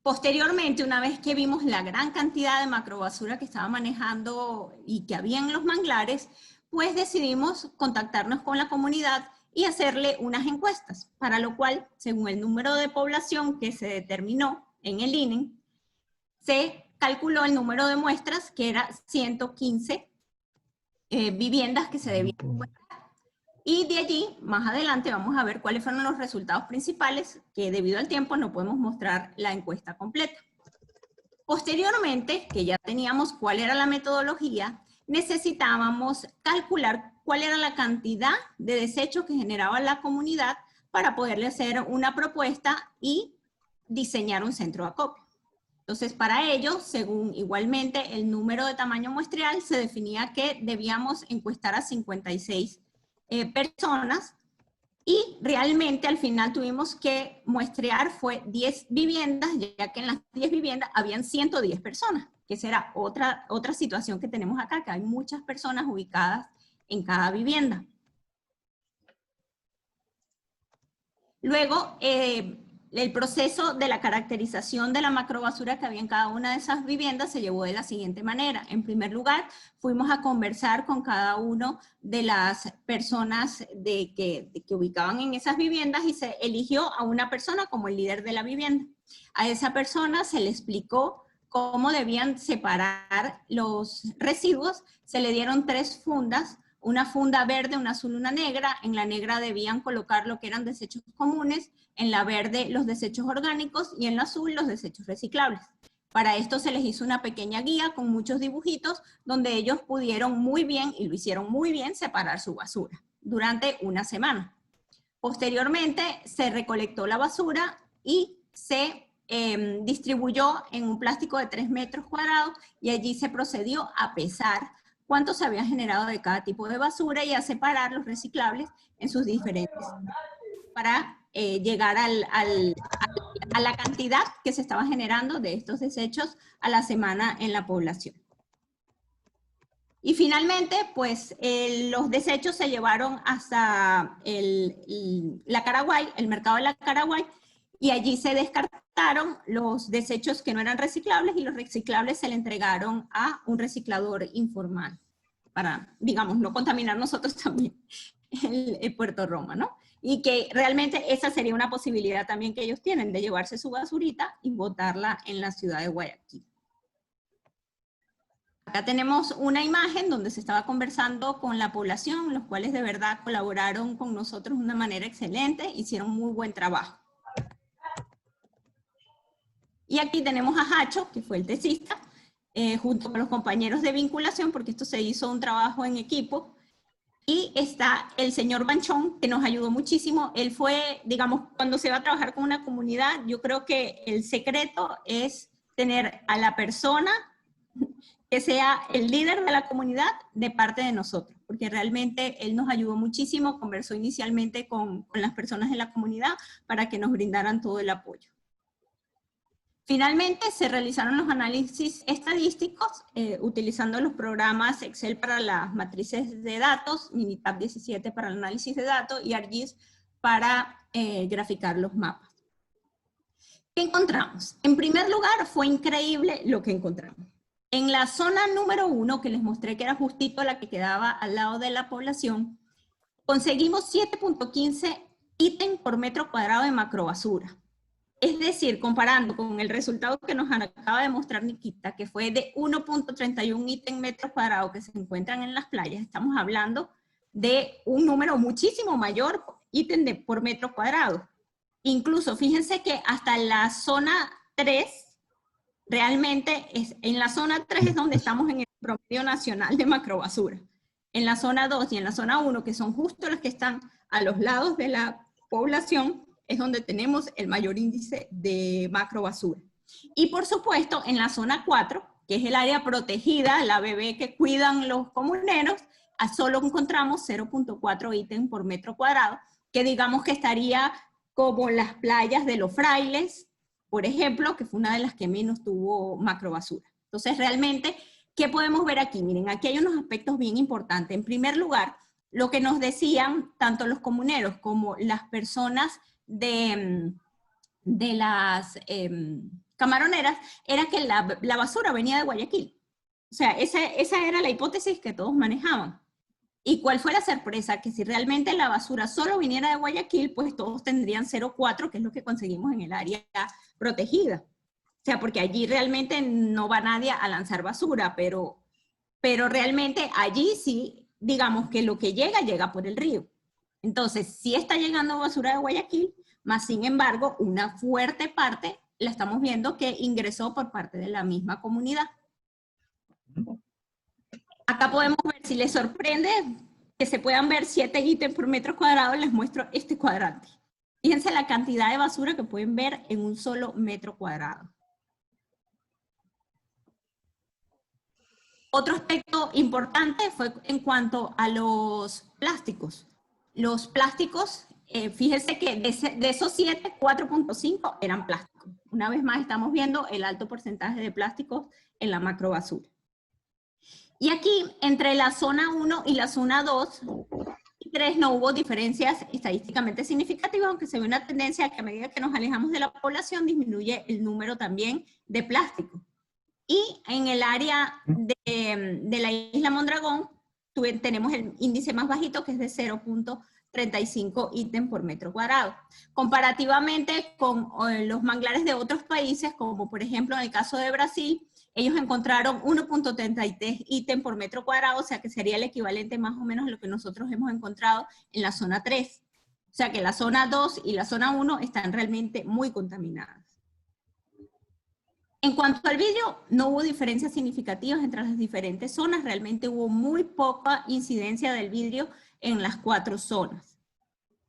Posteriormente, una vez que vimos la gran cantidad de macrobasura que estaba manejando y que había en los manglares, pues decidimos contactarnos con la comunidad y hacerle unas encuestas, para lo cual, según el número de población que se determinó en el INEN, se calculó el número de muestras, que era 115 viviendas que se debían encuestar. Y de allí, más adelante, vamos a ver cuáles fueron los resultados principales, que debido al tiempo no podemos mostrar la encuesta completa. Posteriormente, que ya teníamos cuál era la metodología, necesitábamos calcular cuál era la cantidad de desechos que generaba la comunidad para poderle hacer una propuesta y diseñar un centro de acopio. Entonces, para ello, según igualmente el número de tamaño muestreal, se definía que debíamos encuestar a 56 personas, y realmente al final tuvimos que muestrear fue 10 viviendas, ya que en las 10 viviendas habían 110 personas, que será otra situación que tenemos acá, que hay muchas personas ubicadas en cada vivienda. Luego, el proceso de la caracterización de la macrobasura que había en cada una de esas viviendas se llevó de la siguiente manera. En primer lugar, fuimos a conversar con cada una de las personas que ubicaban en esas viviendas y se eligió a una persona como el líder de la vivienda. A esa persona se le explicó cómo debían separar los residuos. Se le dieron 3 fundas, una funda verde, una azul, una negra. En la negra debían colocar lo que eran desechos comunes, en la verde los desechos orgánicos y en la azul los desechos reciclables. Para esto se les hizo una pequeña guía con muchos dibujitos donde ellos pudieron muy bien, y lo hicieron muy bien, separar su basura durante una semana. Posteriormente se recolectó la basura y se distribuyó en un plástico de 3 metros cuadrados, y allí se procedió a pesar cuánto se había generado de cada tipo de basura y a separar los reciclables en sus diferentes para llegar a la cantidad que se estaba generando de estos desechos a la semana en la población. Y finalmente, pues los desechos se llevaron hasta la Caraguay, el mercado de la Caraguay, y allí se descartaron los desechos que no eran reciclables, y los reciclables se le entregaron a un reciclador informal para, digamos, no contaminar nosotros también el Puerto Roma, ¿no? Y que realmente esa sería una posibilidad también que ellos tienen, de llevarse su basurita y botarla en la ciudad de Guayaquil. Acá tenemos una imagen donde se estaba conversando con la población, los cuales de verdad colaboraron con nosotros de una manera excelente, hicieron muy buen trabajo. Y aquí tenemos a Hacho, que fue el tesista, junto con los compañeros de vinculación, porque esto se hizo un trabajo en equipo. Y está el señor Banchón, que nos ayudó muchísimo. Él fue, digamos, cuando se va a trabajar con una comunidad, yo creo que el secreto es tener a la persona que sea el líder de la comunidad de parte de nosotros, porque realmente él nos ayudó muchísimo, conversó inicialmente con las personas de la comunidad para que nos brindaran todo el apoyo. Finalmente, se realizaron los análisis estadísticos utilizando los programas Excel para las matrices de datos, Minitab 17 para el análisis de datos y ArcGIS para graficar los mapas. ¿Qué encontramos? En primer lugar, fue increíble lo que encontramos. En la zona número 1, que les mostré que era justito la que quedaba al lado de la población, conseguimos 7.15 ítems por metro cuadrado de macrobasura. Es decir, comparando con el resultado que nos acaba de mostrar Nikita, que fue de 1.31 ítems metros cuadrados que se encuentran en las playas, estamos hablando de un número muchísimo mayor ítem por metro cuadrado. Incluso, fíjense que hasta la zona 3, realmente en la zona 3 es donde estamos en el promedio nacional de macrobasura. En la zona 2 y en la zona 1, que son justo las que están a los lados de la población, es donde tenemos el mayor índice de macrobasura. Y por supuesto, en la zona 4, que es el área protegida, la BB que cuidan los comuneros, solo encontramos 0.4 ítems por metro cuadrado, que digamos que estaría como las playas de Los Frailes, por ejemplo, que fue una de las que menos tuvo macrobasura. Entonces, realmente, ¿qué podemos ver aquí? Miren, aquí hay unos aspectos bien importantes. En primer lugar, lo que nos decían tanto los comuneros como las personas de las camaroneras, era que la basura venía de Guayaquil. O sea, esa era la hipótesis que todos manejaban. ¿Y cuál fue la sorpresa? Que si realmente la basura solo viniera de Guayaquil, pues todos tendrían 0,4, que es lo que conseguimos en el área protegida. O sea, porque allí realmente no va nadie a lanzar basura, pero realmente allí sí, digamos que lo que llega por el río. Entonces, sí está llegando basura de Guayaquil, más sin embargo, una fuerte parte la estamos viendo que ingresó por parte de la misma comunidad. Acá podemos ver, si les sorprende que se puedan ver 7 ítems por metro cuadrado, les muestro este cuadrante. Fíjense la cantidad de basura que pueden ver en un solo metro cuadrado. Otro aspecto importante fue en cuanto a los plásticos. Los plásticos, fíjense que de esos 7, 4.5 eran plásticos. Una vez más estamos viendo el alto porcentaje de plásticos en la macrobasura. Y aquí, entre la zona 1 y la zona 2 y 3, no hubo diferencias estadísticamente significativas, aunque se ve una tendencia a que a medida que nos alejamos de la población, disminuye el número también de plástico. Y en el área de la isla Mondragón, tenemos el índice más bajito, que es de 0.35 ítems por metro cuadrado. Comparativamente con los manglares de otros países, como por ejemplo en el caso de Brasil, ellos encontraron 1.33 ítems por metro cuadrado, o sea que sería el equivalente más o menos a lo que nosotros hemos encontrado en la zona 3. O sea que la zona 2 y la zona 1 están realmente muy contaminadas. En cuanto al vidrio, no hubo diferencias significativas entre las diferentes zonas, realmente hubo muy poca incidencia del vidrio en las 4 zonas.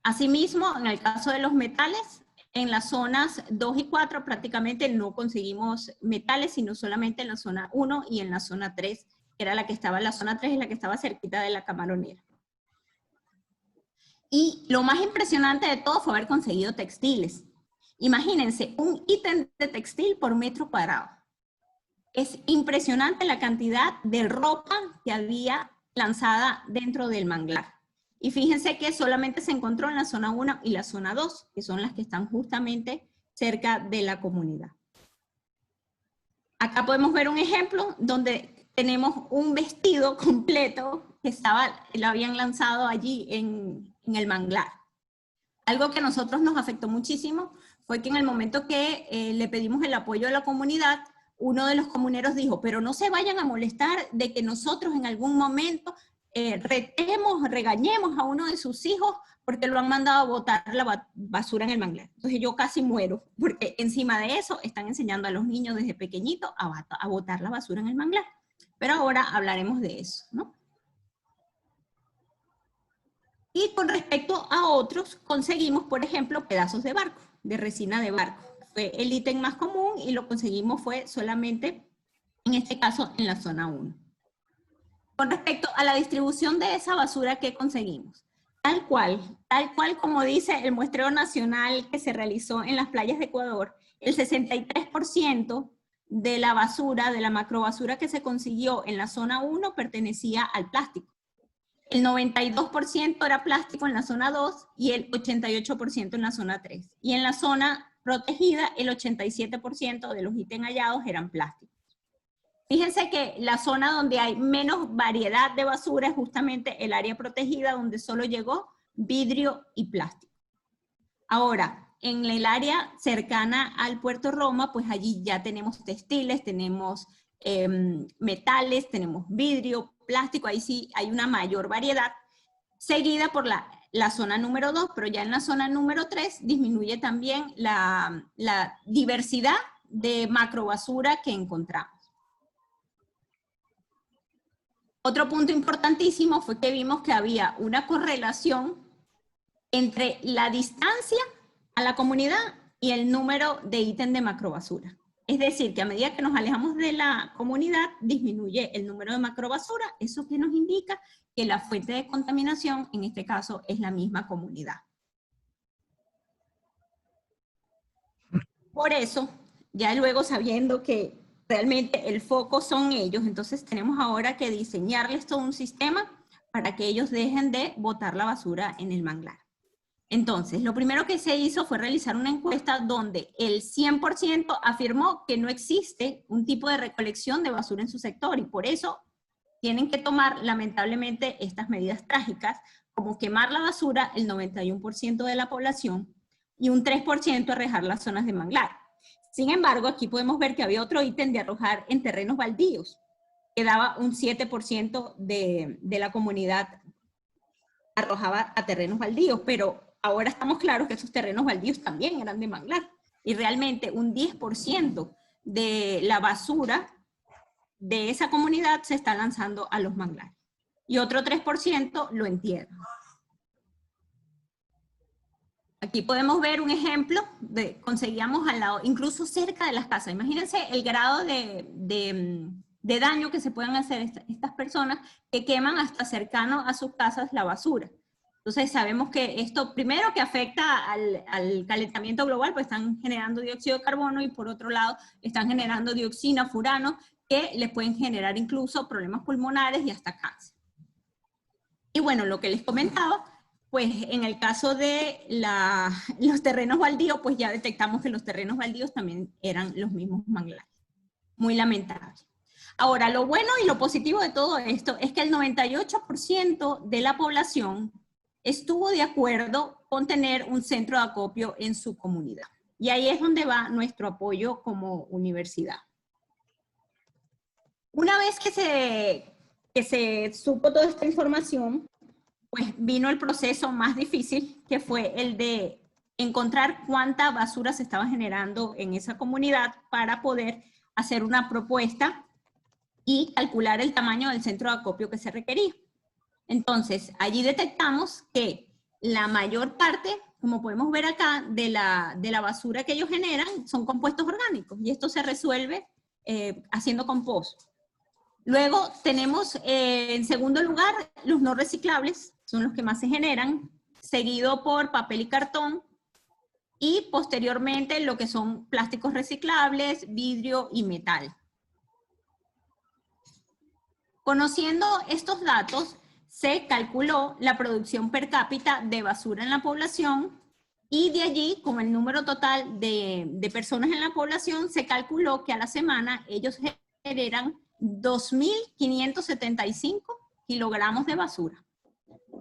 Asimismo, en el caso de los metales, en las zonas 2 y 4 prácticamente no conseguimos metales, sino solamente en la zona 1 y en la zona 3, que era la que estaba en la zona 3, la que estaba cerquita de la camaronera. Y lo más impresionante de todo fue haber conseguido textiles. Imagínense, un ítem de textil por metro cuadrado. Es impresionante la cantidad de ropa que había lanzada dentro del manglar. Y fíjense que solamente se encontró en la zona 1 y la zona 2, que son las que están justamente cerca de la comunidad. Acá podemos ver un ejemplo donde tenemos un vestido completo que lo habían lanzado allí en el manglar. Algo que a nosotros nos afectó muchísimo fue que en el momento que le pedimos el apoyo a la comunidad, uno de los comuneros dijo, pero no se vayan a molestar de que nosotros en algún momento regañemos a uno de sus hijos porque lo han mandado a botar la basura en el manglar. Entonces yo casi muero, porque encima de eso están enseñando a los niños desde pequeñitos a botar la basura en el manglar. Pero ahora hablaremos de eso, ¿no? Y con respecto a otros, conseguimos, por ejemplo, pedazos de barco, de resina de barco. Fue el ítem más común y lo conseguimos fue solamente en este caso en la zona 1. Con respecto a la distribución de esa basura que conseguimos, tal cual como dice el muestreo nacional que se realizó en las playas de Ecuador, el 63% de la basura, de la macrobasura que se consiguió en la zona 1 pertenecía al plástico. El 92% era plástico en la zona 2 y el 88% en la zona 3. Y en la zona protegida, el 87% de los ítems hallados eran plásticos. Fíjense que la zona donde hay menos variedad de basura es justamente el área protegida, donde solo llegó vidrio y plástico. Ahora, en el área cercana al Puerto Roma, pues allí ya tenemos textiles, tenemos metales, tenemos vidrio, plástico, ahí sí hay una mayor variedad, seguida por la zona número 2, pero ya en la zona número 3 disminuye también la diversidad de macrobasura que encontramos. Otro punto importantísimo fue que vimos que había una correlación entre la distancia a la comunidad y el número de ítem de macrobasura. Es decir, que a medida que nos alejamos de la comunidad, disminuye el número de macrobasura. Eso que nos indica que la fuente de contaminación, en este caso, es la misma comunidad. Por eso, ya luego sabiendo que realmente el foco son ellos, entonces tenemos ahora que diseñarles todo un sistema para que ellos dejen de botar la basura en el manglar. Entonces, lo primero que se hizo fue realizar una encuesta donde el 100% afirmó que no existe un tipo de recolección de basura en su sector y por eso tienen que tomar lamentablemente estas medidas trágicas como quemar la basura el 91% de la población y un 3% arrojar las zonas de manglar. Sin embargo, aquí podemos ver que había otro ítem de arrojar en terrenos baldíos, que daba un 7% de la comunidad arrojaba a terrenos baldíos, pero ahora estamos claros que esos terrenos baldíos también eran de manglar. Y realmente un 10% de la basura de esa comunidad se está lanzando a los manglares. Y otro 3% lo entierran. Aquí podemos ver un ejemplo conseguíamos al lado, incluso cerca de las casas. Imagínense el grado de daño que se pueden hacer estas personas que queman hasta cercano a sus casas la basura. Entonces sabemos que esto, primero que afecta al calentamiento global, pues están generando dióxido de carbono y por otro lado están generando dioxina, furano, que les pueden generar incluso problemas pulmonares y hasta cáncer. Y bueno, lo que les comentaba, pues en el caso de los terrenos baldíos, pues ya detectamos que los terrenos baldíos también eran los mismos manglares. Muy lamentable. Ahora, lo bueno y lo positivo de todo esto es que el 98% de la población estuvo de acuerdo con tener un centro de acopio en su comunidad. Y ahí es donde va nuestro apoyo como universidad. Una vez que se supo toda esta información, pues vino el proceso más difícil, que fue el de encontrar cuánta basura se estaba generando en esa comunidad para poder hacer una propuesta y calcular el tamaño del centro de acopio que se requería. Entonces, allí detectamos que la mayor parte, como podemos ver acá, de la basura que ellos generan son compuestos orgánicos y esto se resuelve haciendo compost. Luego tenemos en segundo lugar los no reciclables, son los que más se generan, seguido por papel y cartón y posteriormente lo que son plásticos reciclables, vidrio y metal. Conociendo estos datos, se calculó la producción per cápita de basura en la población y de allí, con el número total de personas en la población, se calculó que a la semana ellos generan 2.575 kilogramos de basura.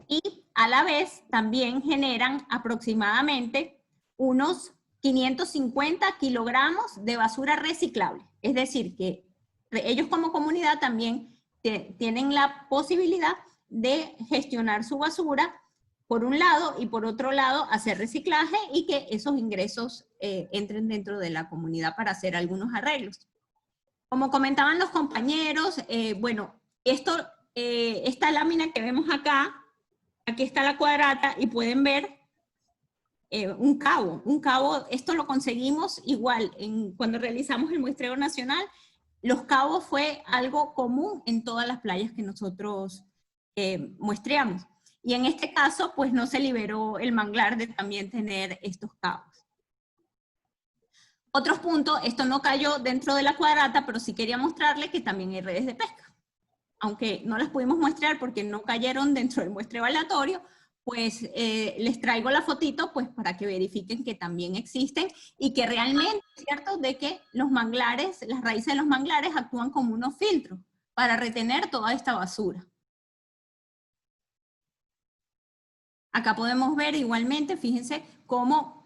Y a la vez también generan aproximadamente unos 550 kilogramos de basura reciclable. Es decir, que ellos como comunidad también tienen la posibilidad de gestionar su basura por un lado y por otro lado hacer reciclaje y que esos ingresos entren dentro de la comunidad para hacer algunos arreglos. Como comentaban los compañeros, bueno, esta lámina que vemos acá, aquí está la cuadrata y pueden ver un cabo. Esto lo conseguimos igual cuando realizamos el muestreo nacional los cabos fue algo común en todas las playas que nosotros muestreamos. Y en este caso, pues no se liberó el manglar de también tener estos cabos. Otro punto, esto no cayó dentro de la cuadrata, pero sí quería mostrarle que también hay redes de pesca. Aunque no las pudimos muestrear porque no cayeron dentro del muestreo aleatorio, pues les traigo la fotito pues para que verifiquen que también existen y que realmente es cierto de que los manglares, las raíces de los manglares actúan como unos filtros para retener toda esta basura. Acá podemos ver igualmente, fíjense, cómo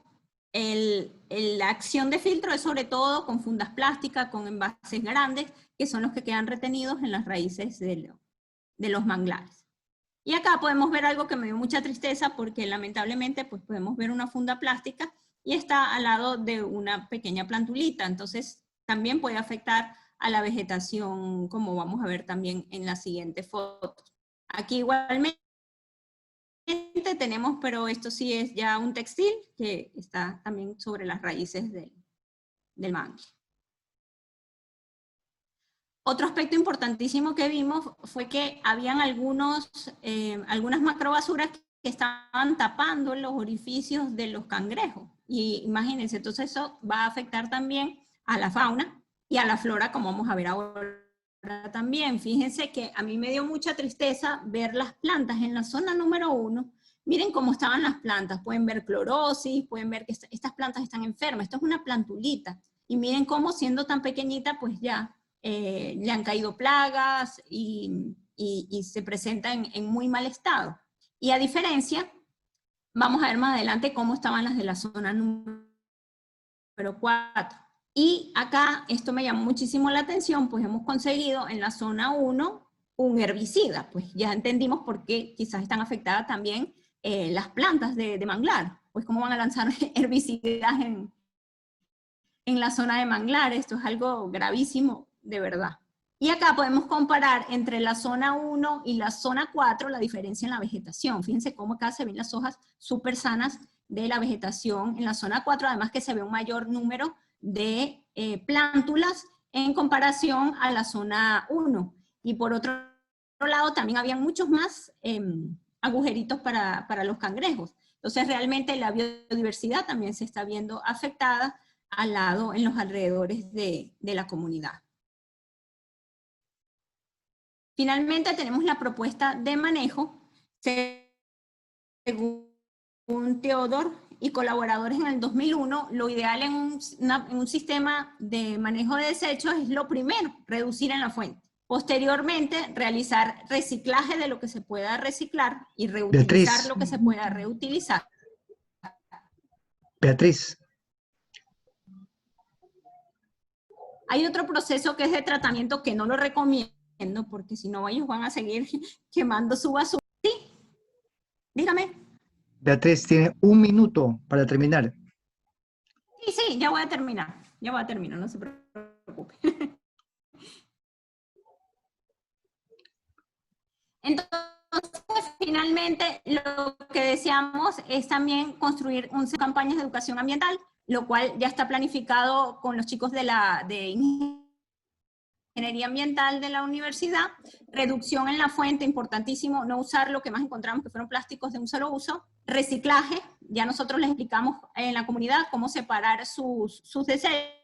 la acción de filtro es sobre todo con fundas plásticas, con envases grandes, que son los que quedan retenidos en las raíces de los manglares. Y acá podemos ver algo que me dio mucha tristeza, porque lamentablemente pues podemos ver una funda plástica y está al lado de una pequeña plantulita, entonces también puede afectar a la vegetación, como vamos a ver también en la siguiente foto. Aquí igualmente tenemos, pero esto sí es ya un textil que está también sobre las raíces del mangle. Otro aspecto importantísimo que vimos fue que habían algunas macrobasuras que estaban tapando los orificios de los cangrejos. Y imagínense, entonces eso va a afectar también a la fauna y a la flora, como vamos a ver ahora también. Fíjense que a mí me dio mucha tristeza ver las plantas en la zona número 1. Miren cómo estaban las plantas, pueden ver clorosis, pueden ver que estas plantas están enfermas. Esto es una plantulita. Y miren cómo siendo tan pequeñita, pues ya le han caído plagas y se presenta en muy mal estado. Y a diferencia, vamos a ver más adelante cómo estaban las de la zona número 4. Y acá, esto me llamó muchísimo la atención, pues hemos conseguido en la zona 1 un herbicida. Pues ya entendimos por qué quizás están afectadas también las plantas de manglar. Pues cómo van a lanzar herbicidas en la zona de manglar. Esto es algo gravísimo, de verdad. Y acá podemos comparar entre la zona 1 y la zona 4 la diferencia en la vegetación. Fíjense cómo acá se ven las hojas súper sanas de la vegetación en la zona 4, además que se ve un mayor número de plántulas en comparación a la zona 1. Y por otro lado también habían muchos más agujeritos para los cangrejos. Entonces realmente la biodiversidad también se está viendo afectada al lado, en los alrededores de la comunidad. Finalmente tenemos la propuesta de manejo, según Teodor y colaboradores en el 2001, lo ideal en un sistema de manejo de desechos es lo primero, reducir en la fuente. Posteriormente, realizar reciclaje de lo que se pueda reciclar y reutilizar Beatriz. lo que se pueda reutilizar. Beatriz. Hay otro proceso que es de tratamiento que no lo recomiendo, porque si no ellos van a seguir quemando su basura. Sí, dígame. Beatriz, tiene 1 minuto para terminar. Sí, ya voy a terminar, no se preocupe. Entonces, finalmente, lo que deseamos es también construir campañas de educación ambiental, lo cual ya está planificado con los chicos de Ingeniería Ambiental de la universidad. Reducción en la fuente, importantísimo, no usar lo que más encontramos que fueron plásticos de un solo uso. Reciclaje, ya nosotros les explicamos en la comunidad cómo separar sus desechos.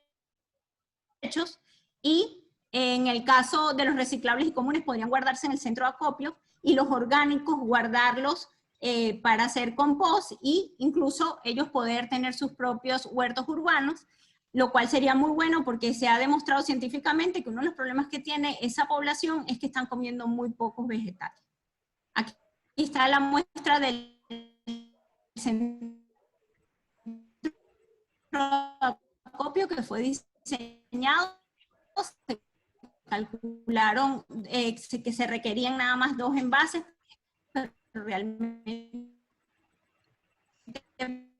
Y en el caso de los reciclables y comunes podrían guardarse en el centro de acopio, y los orgánicos guardarlos para hacer compost, e incluso ellos poder tener sus propios huertos urbanos, lo cual sería muy bueno porque se ha demostrado científicamente que uno de los problemas que tiene esa población es que están comiendo muy pocos vegetales. Aquí está la muestra del centro de acopio que fue diseñado. Se calcularon que se requerían nada más 2 envases, pero realmente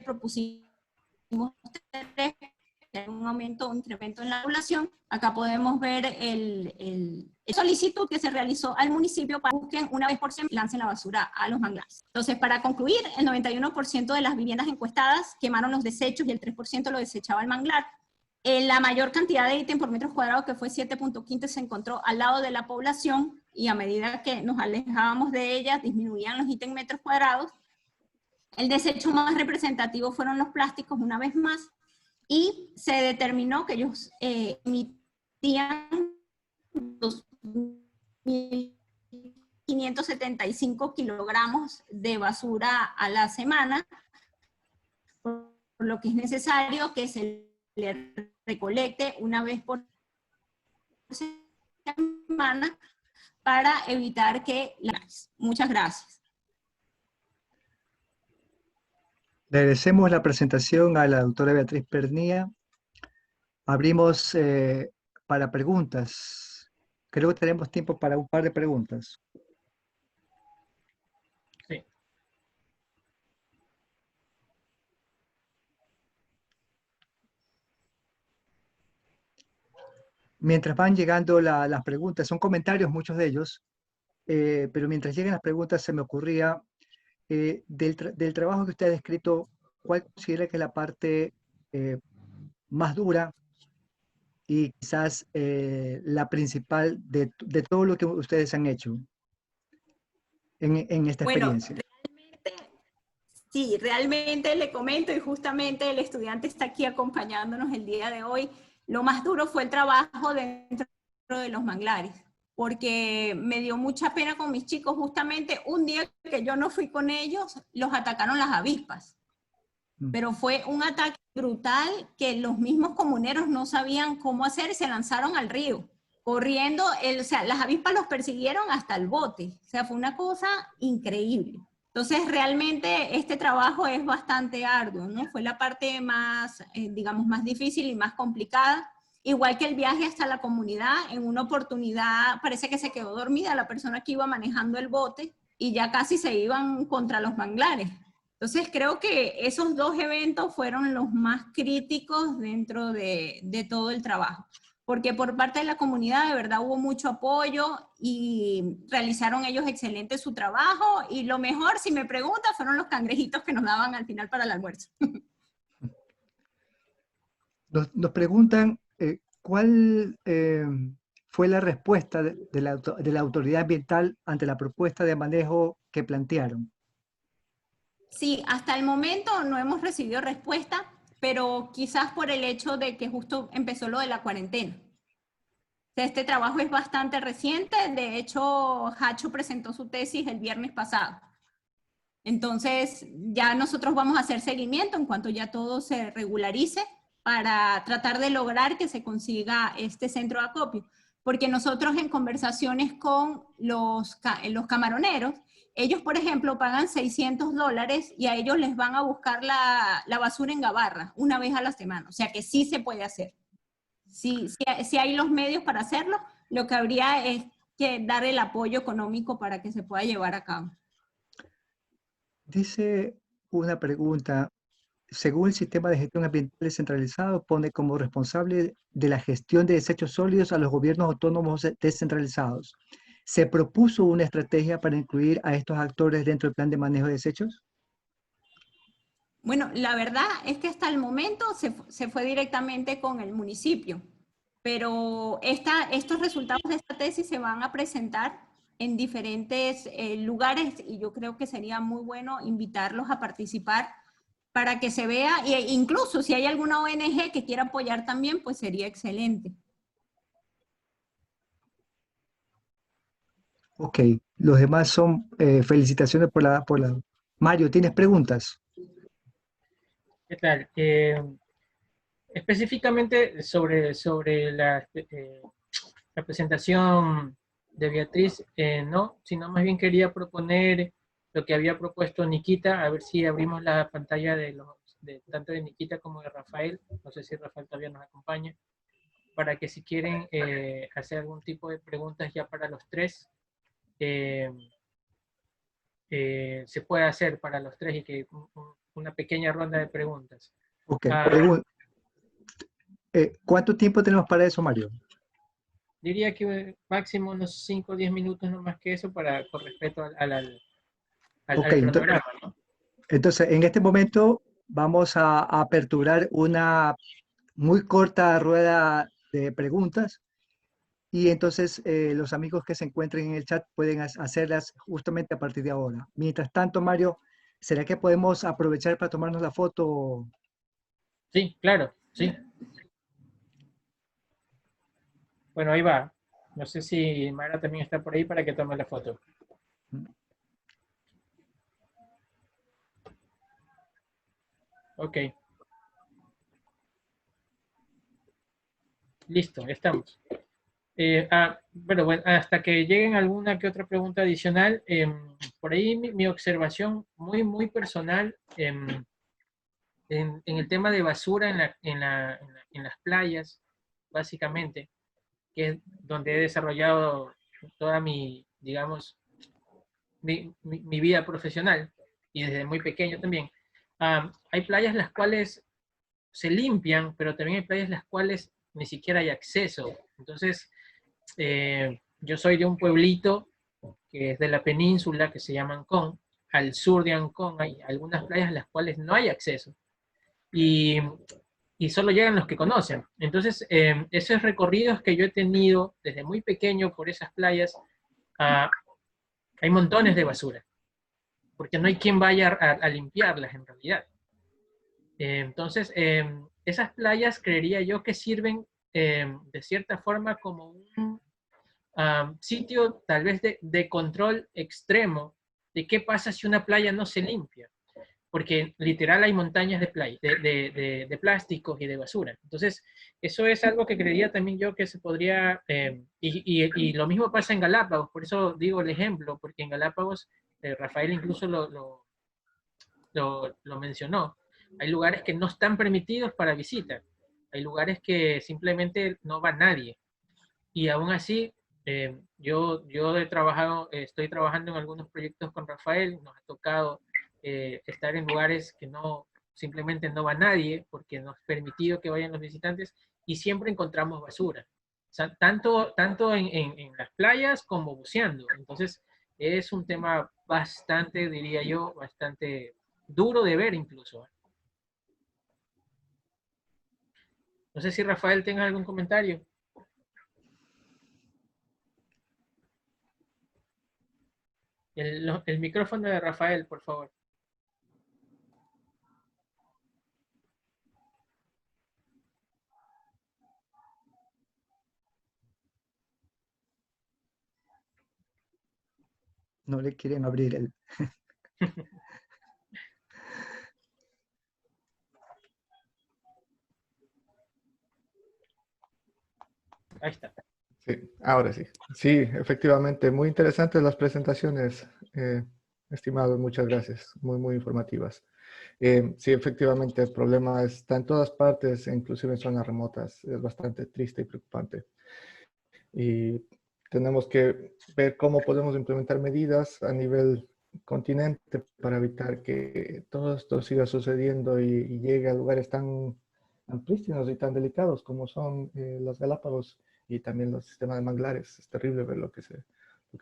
propusimos 3, un aumento, un incremento en la población. Acá podemos ver el solicitud que se realizó al municipio para que busquen una vez por semana y lancen la basura a los manglares. Entonces, para concluir, el 91% de las viviendas encuestadas quemaron los desechos y el 3% lo desechaba al manglar. La mayor cantidad de ítem por metro cuadrado, que fue 7.15, se encontró al lado de la población, y a medida que nos alejábamos de ella, disminuían los ítems metros cuadrados. El desecho más representativo fueron los plásticos, una vez más, y se determinó que ellos emitían 2.575 kilogramos de basura a la semana, por lo que es necesario que se le recolecte una vez por semana para evitar que... Muchas gracias. Le agradecemos la presentación a la doctora Beatriz Pernía. Abrimos para preguntas. Creo que tenemos tiempo para un par de preguntas. Sí. Mientras van llegando las preguntas, son comentarios muchos de ellos, pero mientras lleguen las preguntas se me ocurría, del trabajo que usted ha descrito, ¿cuál considera que es la parte más dura y quizás la principal de todo lo que ustedes han hecho en esta experiencia? Realmente le comento, y justamente el estudiante está aquí acompañándonos el día de hoy. Lo más duro fue el trabajo dentro de los manglares, porque me dio mucha pena con mis chicos. Justamente un día que yo no fui con ellos, los atacaron las avispas. Pero fue un ataque brutal que los mismos comuneros no sabían cómo hacer y se lanzaron al río, corriendo. O sea, las avispas los persiguieron hasta el bote. O sea, fue una cosa increíble. Entonces, realmente este trabajo es bastante arduo, ¿no? Fue la parte más, digamos, más difícil y más complicada. Igual que el viaje hasta la comunidad. En una oportunidad parece que se quedó dormida la persona que iba manejando el bote y ya casi se iban contra los manglares. Entonces creo que esos dos eventos fueron los más críticos dentro de todo el trabajo, porque por parte de la comunidad de verdad hubo mucho apoyo y realizaron ellos excelente su trabajo, y lo mejor, si me preguntan, fueron los cangrejitos que nos daban al final para el almuerzo. Nos preguntan cuál fue la respuesta de la autoridad ambiental ante la propuesta de manejo que plantearon. Sí, hasta el momento no hemos recibido respuesta, pero quizás por el hecho de que justo empezó lo de la cuarentena. O sea, este trabajo es bastante reciente. De hecho, Hacho presentó su tesis el viernes pasado. Entonces, ya nosotros vamos a hacer seguimiento en cuanto ya todo se regularice para tratar de lograr que se consiga este centro de acopio. Porque nosotros en conversaciones con los camaroneros, ellos, por ejemplo, pagan $600 y a ellos les van a buscar la basura en Gabarra una vez a la semana. O sea que sí se puede hacer. Sí hay los medios para hacerlo. Lo que habría es que dar el apoyo económico para que se pueda llevar a cabo. Dice una pregunta: según el sistema de gestión ambiental descentralizado, pone como responsable de la gestión de desechos sólidos a los gobiernos autónomos descentralizados. ¿Se propuso una estrategia para incluir a estos actores dentro del plan de manejo de desechos? Bueno, la verdad es que hasta el momento se fue directamente con el municipio, pero estos resultados de esta tesis se van a presentar en diferentes lugares, y yo creo que sería muy bueno invitarlos a participar para que se vea, e incluso si hay alguna ONG que quiera apoyar también, pues sería excelente. Ok, los demás son felicitaciones por la... Mario, ¿tienes preguntas? ¿Qué tal? Específicamente sobre la presentación de Beatriz, no, sino más bien quería proponer lo que había propuesto Nikita, a ver si abrimos la pantalla tanto de Nikita como de Rafael. No sé si Rafael todavía nos acompaña, para que si quieren hacer algún tipo de preguntas ya para los tres, se puede hacer para los tres, y que una pequeña ronda de preguntas. Ok, ¿cuánto tiempo tenemos para eso, Mario? Diría que máximo unos 5 o 10 minutos, no más que eso, con respeto al cronograma, ¿no? Entonces, en este momento vamos a aperturar una muy corta rueda de preguntas y entonces los amigos que se encuentren en el chat pueden hacerlas justamente a partir de ahora. Mientras tanto, Mario, ¿será que podemos aprovechar para tomarnos la foto? Sí, claro, sí. Bueno, ahí va. No sé si Mara también está por ahí para que tome la foto. Ok. Listo, estamos. Bueno, hasta que lleguen alguna que otra pregunta adicional, por ahí mi observación muy personal en el tema de basura en las playas, básicamente, que es donde he desarrollado toda mi, digamos, mi vida profesional y desde muy pequeño también. Hay playas las cuales se limpian, pero también hay playas las cuales ni siquiera hay acceso. Entonces, yo soy de un pueblito que es de la península, que se llama Ancón. Al sur de Ancón hay algunas playas a las cuales no hay acceso. Y, y solo llegan los que conocen. Entonces, esos recorridos que yo he tenido desde muy pequeño por esas playas, hay montones de basura, porque no hay quien vaya a limpiarlas en realidad. Entonces, esas playas creería yo que sirven de cierta forma como un sitio tal vez de control extremo de qué pasa si una playa no se limpia. Porque literal hay montañas de, de plásticos y de basura. Entonces, eso es algo que creería también yo que se podría, y lo mismo pasa en Galápagos, por eso digo el ejemplo, porque en Galápagos, Rafael incluso lo mencionó, hay lugares que no están permitidos para visita, hay lugares que simplemente no va nadie, y aún así, yo he trabajado, estoy trabajando en algunos proyectos con Rafael, nos ha tocado estar en lugares que no, simplemente no va nadie, porque no es permitido que vayan los visitantes, y siempre encontramos basura. O sea, tanto en las playas como buceando. Entonces, es un tema bastante, diría yo, bastante duro de ver incluso. No sé si Rafael tenga algún comentario. El micrófono de Rafael, por favor. No le quieren abrir el... Ahí está. Sí, ahora sí. Sí, efectivamente, muy interesantes las presentaciones, estimados, muchas gracias, muy informativas. Sí, efectivamente, el problema está en todas partes, inclusive en zonas remotas, es bastante triste y preocupante. Y tenemos que ver cómo podemos implementar medidas a nivel continente para evitar que todo esto siga sucediendo y llegue a lugares tan prístinos y tan delicados como son las Galápagos y también los sistemas de manglares. Es terrible ver lo que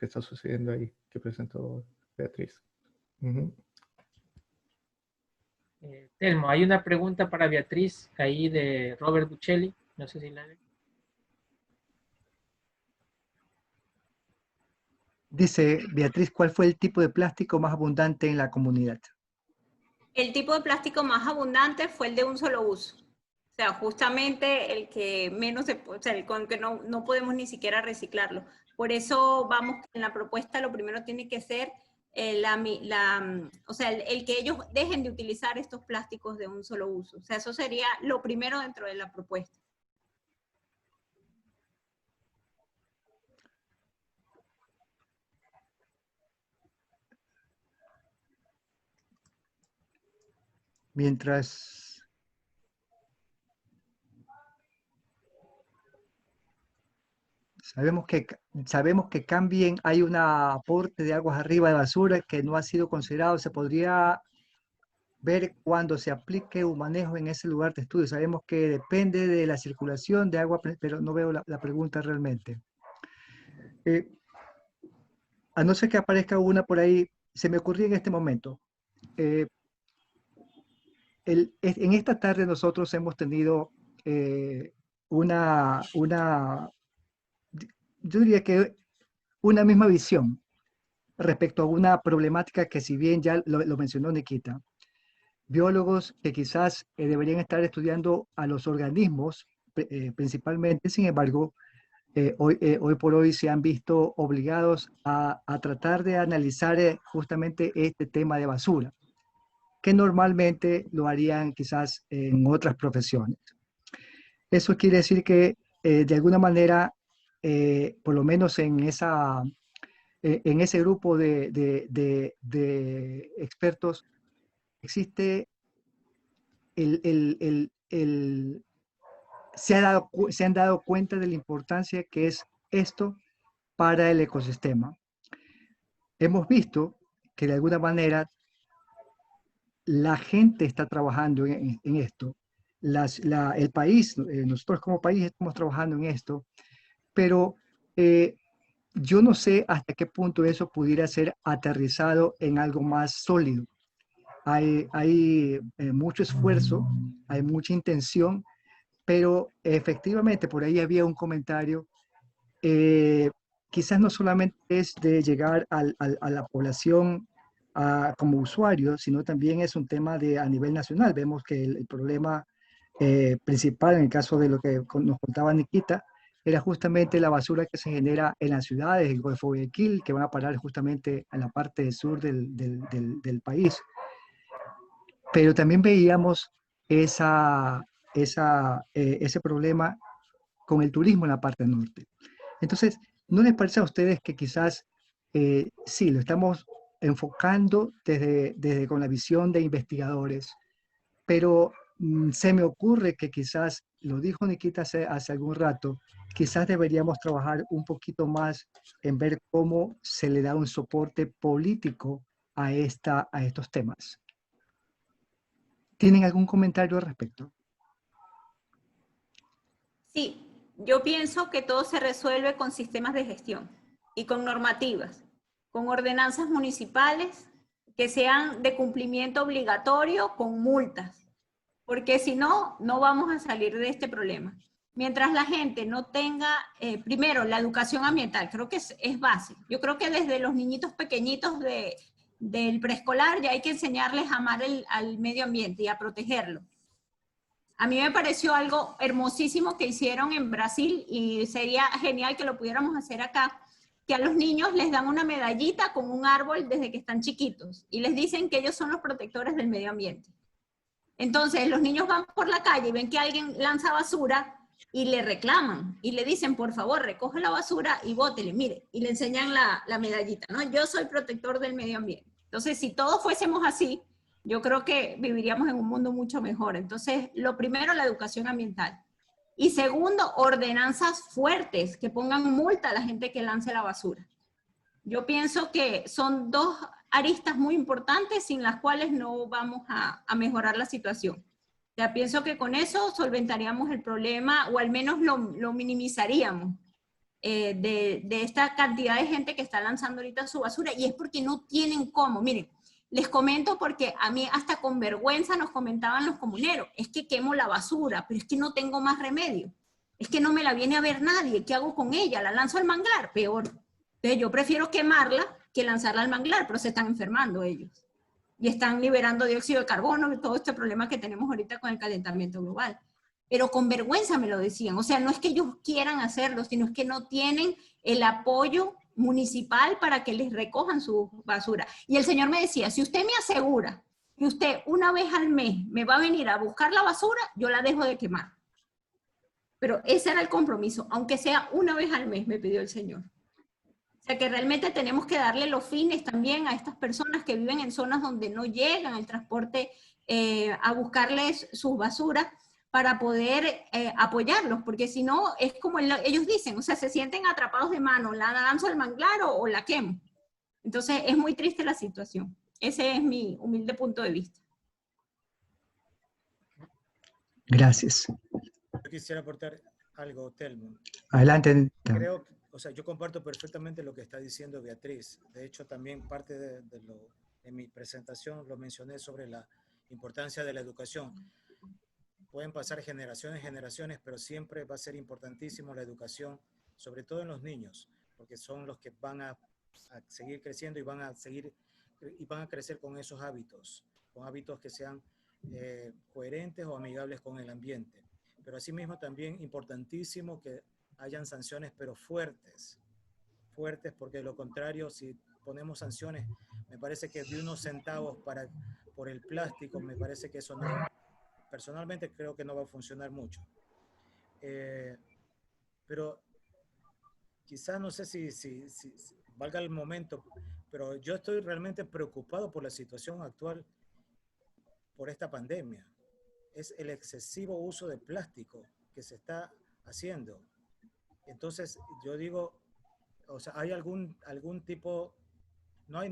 está sucediendo ahí, que presentó Beatriz. Telmo, hay una pregunta para Beatriz ahí de Robert Buccelli. No sé si la ve. Dice Beatriz, ¿cuál fue el tipo de plástico más abundante en la comunidad? El tipo de plástico más abundante fue el de un solo uso. O sea, justamente el que menos, o sea, el con que no podemos ni siquiera reciclarlo. Por eso vamos, en la propuesta lo primero tiene que ser o sea, el que ellos dejen de utilizar estos plásticos de un solo uso. O sea, eso sería lo primero dentro de la propuesta. Mientras sabemos que cambien, hay un aporte de aguas arriba de basura que no ha sido considerado, se podría ver cuando se aplique un manejo en ese lugar de estudio. Sabemos que depende de la circulación de agua, pero no veo la pregunta realmente. A no ser que aparezca una por ahí, se me ocurrió en este momento. En esta tarde nosotros hemos tenido yo diría que una misma visión respecto a una problemática que, si bien ya lo mencionó Nikita, biólogos que quizás deberían estar estudiando a los organismos principalmente, sin embargo, hoy por hoy se han visto obligados a tratar de analizar justamente este tema de basura, que normalmente lo harían quizás en otras profesiones. Eso quiere decir que de alguna manera, por lo menos en ese grupo de expertos, existe se han dado cuenta de la importancia que es esto para el ecosistema. Hemos visto que de alguna manera la gente está trabajando en esto. El país, nosotros como país estamos trabajando en esto, pero yo no sé hasta qué punto eso pudiera ser aterrizado en algo más sólido. Hay mucho esfuerzo, hay mucha intención, pero efectivamente por ahí había un comentario, quizás no solamente es de llegar a la población como usuario, sino también es un tema a nivel nacional. Vemos que el problema principal en el caso de lo que nos contaba Nikita era justamente la basura que se genera en las ciudades, el Golfo de Guayaquil, que van a parar justamente en la parte sur del país. Pero también veíamos ese problema con el turismo en la parte norte. Entonces, ¿no les parece a ustedes que quizás sí, lo estamos enfocando con la visión de investigadores, pero se me ocurre que quizás, lo dijo Nikita hace algún rato, quizás deberíamos trabajar un poquito más en ver cómo se le da un soporte político a estos temas? ¿Tienen algún comentario al respecto? Sí, yo pienso que todo se resuelve con sistemas de gestión y con normativas, con ordenanzas municipales que sean de cumplimiento obligatorio con multas, porque si no, no vamos a salir de este problema. Mientras la gente no tenga, primero, la educación ambiental, creo que es base. Yo creo que desde los niñitos pequeñitos del preescolar ya hay que enseñarles a amar al medio ambiente y a protegerlo. A mí me pareció algo hermosísimo que hicieron en Brasil y sería genial que lo pudiéramos hacer acá, que a los niños les dan una medallita con un árbol desde que están chiquitos y les dicen que ellos son los protectores del medio ambiente. Entonces los niños van por la calle y ven que alguien lanza basura y le reclaman y le dicen, por favor, recoge la basura y bótele, mire, y le enseñan la medallita, ¿no? Yo soy protector del medio ambiente. Entonces, si todos fuésemos así, yo creo que viviríamos en un mundo mucho mejor. Entonces, lo primero, la educación ambiental. Y segundo, ordenanzas fuertes que pongan multa a la gente que lance la basura. Yo pienso que son dos aristas muy importantes sin las cuales no vamos a mejorar la situación. O sea, pienso que con eso solventaríamos el problema o al menos lo minimizaríamos de esta cantidad de gente que está lanzando ahorita su basura y es porque no tienen cómo. Miren, les comento porque a mí hasta con vergüenza nos comentaban los comuneros, es que quemo la basura, pero es que no tengo más remedio. Es que no me la viene a ver nadie, ¿qué hago con ella? ¿La lanzo al manglar? Peor. Entonces yo prefiero quemarla que lanzarla al manglar, pero se están enfermando ellos. Y están liberando dióxido de carbono y todo este problema que tenemos ahorita con el calentamiento global. Pero con vergüenza me lo decían. O sea, no es que ellos quieran hacerlo, sino es que no tienen el apoyo municipal para que les recojan su basura. Y el señor me decía, si usted me asegura que usted una vez al mes me va a venir a buscar la basura, yo la dejo de quemar. Pero ese era el compromiso, aunque sea una vez al mes, me pidió el señor. O sea que realmente tenemos que darle los fines también a estas personas que viven en zonas donde no llegan el transporte a buscarles sus basuras para poder apoyarlos, porque si no, es como ellos dicen, o sea, se sienten atrapados de mano, la lanzo al manglar o la quemo. Entonces, es muy triste la situación. Ese es mi humilde punto de vista. Gracias. Yo quisiera aportar algo, Telmo. Adelante. Creo, o sea, yo comparto perfectamente lo que está diciendo Beatriz. De hecho, también parte en mi presentación lo mencioné sobre la importancia de la educación. pueden pasar generaciones, generaciones, pero siempre va a ser importantísimo la educación, sobre todo en los niños, porque son los que van a seguir creciendo y van a crecer con esos hábitos, con hábitos que sean coherentes o amigables con el ambiente. Pero asimismo también importantísimo que hayan sanciones, pero fuertes, porque de lo contrario, si ponemos sanciones, me parece que de unos centavos por el plástico, me parece que eso no, personalmente creo que no va a funcionar mucho. Pero quizás no sé si valga el momento, pero yo estoy realmente preocupado por la situación actual, por esta pandemia. Es el excesivo uso de plástico que se está haciendo. Entonces, yo digo, o sea, ¿hay algún tipo, no hay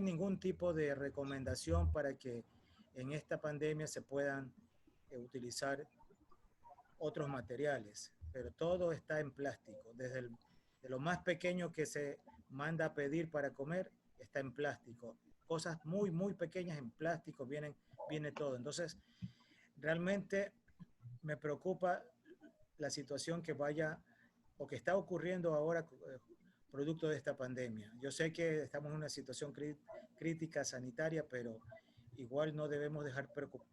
ningún tipo de recomendación para que en esta pandemia se puedan utilizar otros materiales? Pero todo está en plástico, de lo más pequeño que se manda a pedir para comer, está en plástico. Cosas muy, muy pequeñas en plástico, viene todo. Entonces, realmente me preocupa la situación que vaya o que está ocurriendo ahora producto de esta pandemia. Yo sé que estamos en una situación crítica sanitaria, pero igual no debemos dejar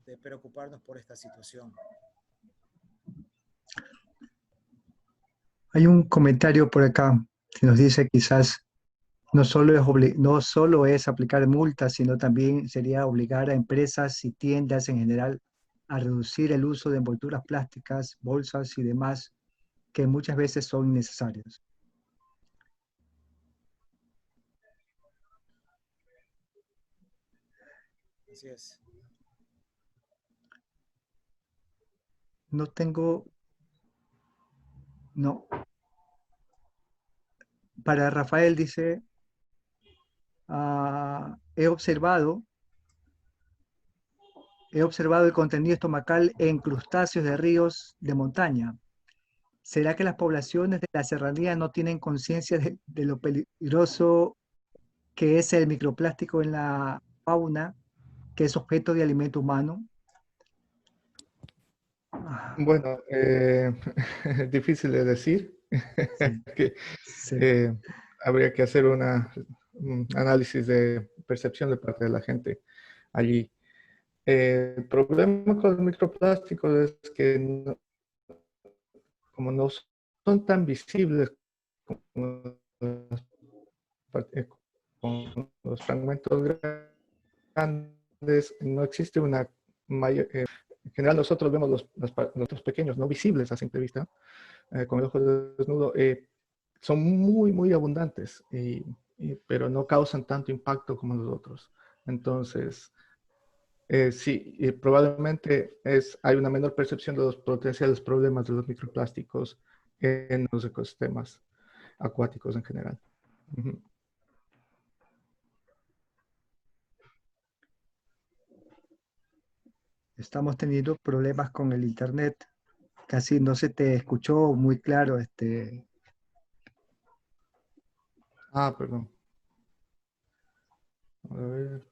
de preocuparnos por esta situación. Hay un comentario por acá que nos dice quizás no solo es aplicar multas, sino también sería obligar a empresas y tiendas en general a reducir el uso de envolturas plásticas, bolsas y demás que muchas veces son innecesarios. Así es. No. Para Rafael dice, he observado el contenido estomacal en crustáceos de ríos de montaña. ¿Será que las poblaciones de la serranía no tienen conciencia de lo peligroso que es el microplástico en la fauna, que es objeto de alimento humano? Bueno, es difícil de decir. Sí, que, sí. habría que hacer un análisis de percepción de parte de la gente allí. El problema con los microplásticos es que como no son tan visibles como con los fragmentos grandes, no existe una mayor... en general nosotros vemos los pequeños, no visibles a simple vista, con el ojo desnudo, son muy, muy abundantes, pero no causan tanto impacto como los otros. Entonces, sí, probablemente hay una menor percepción de los potenciales problemas de los microplásticos en los ecosistemas acuáticos en general. Uh-huh. Estamos teniendo problemas con el internet. Casi no se te escuchó muy claro. Perdón. A ver.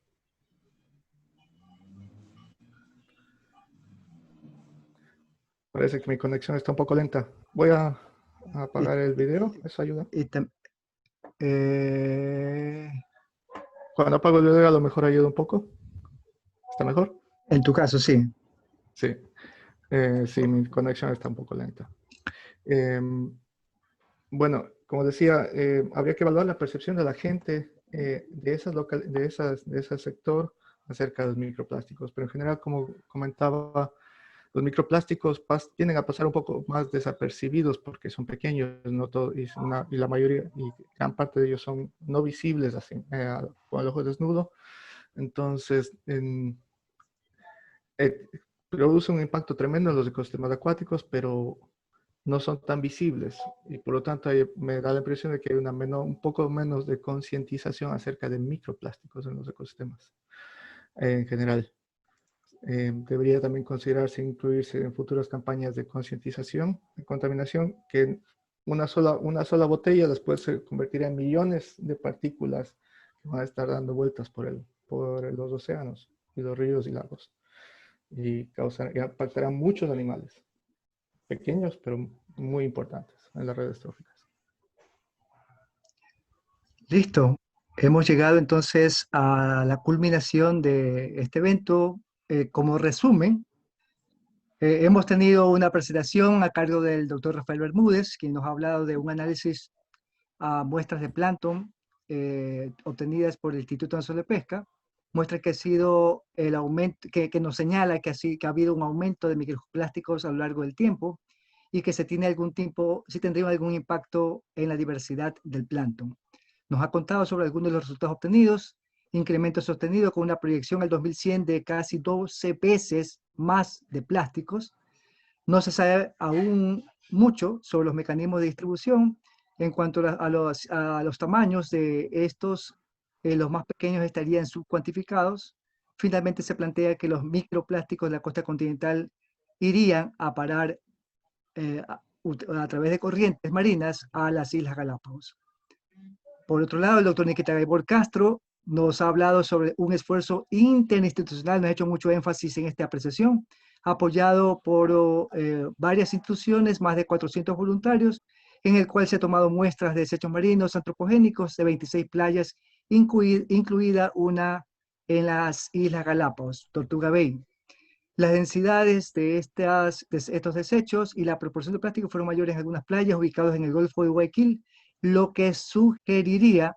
Parece que mi conexión está un poco lenta. Voy a apagar el video. ¿Eso ayuda? Cuando apago el video a lo mejor ayuda un poco. ¿Está mejor? En tu caso, sí. Sí. Sí, mi conexión está un poco lenta. Bueno, como decía, habría que evaluar la percepción de la gente de ese sector acerca de los microplásticos. Pero en general, como comentaba, los microplásticos tienden a pasar un poco más desapercibidos porque son pequeños, no todo, y la mayoría, y gran parte de ellos son no visibles así, con el ojo desnudo. Entonces, produce un impacto tremendo en los ecosistemas acuáticos, pero no son tan visibles. Y por lo tanto, me da la impresión de que hay un poco menos de concientización acerca de microplásticos en los ecosistemas en general. Debería también considerarse incluirse en futuras campañas de concientización de contaminación, que una sola botella después se convertirá en millones de partículas que van a estar dando vueltas por los océanos y los ríos y lagos. y impactará a muchos animales, pequeños pero muy importantes en las redes tróficas. Listo. Hemos llegado entonces a la culminación de este evento. Como resumen, hemos tenido una presentación a cargo del doctor Rafael Bermúdez, quien nos ha hablado de un análisis a muestras de plancton obtenidas por el Instituto Nacional de Pesca. Muestra que ha sido el aumento, que nos señala que ha habido un aumento de microplásticos a lo largo del tiempo y que se tiene sí tendría algún impacto en la diversidad del plancton. Nos ha contado sobre algunos de los resultados obtenidos, incremento sostenido con una proyección al 2100 de casi 12 veces más de plásticos. No se sabe aún mucho sobre los mecanismos de distribución. En cuanto a los tamaños de estos, los más pequeños estarían subcuantificados. Finalmente se plantea que los microplásticos de la costa continental irían a parar a través de corrientes marinas a las Islas Galápagos. Por otro lado, el doctor Nikita Gaibor Castro nos ha hablado sobre un esfuerzo interinstitucional, nos ha hecho mucho énfasis en esta apreciación, apoyado por varias instituciones, más de 400 voluntarios, en el cual se han tomado muestras de desechos marinos antropogénicos de 26 playas, incluida una en las Islas Galápagos, Tortuga Bay. Las densidades de estos desechos y la proporción de plástico fueron mayores en algunas playas ubicadas en el Golfo de Guayaquil, lo que sugeriría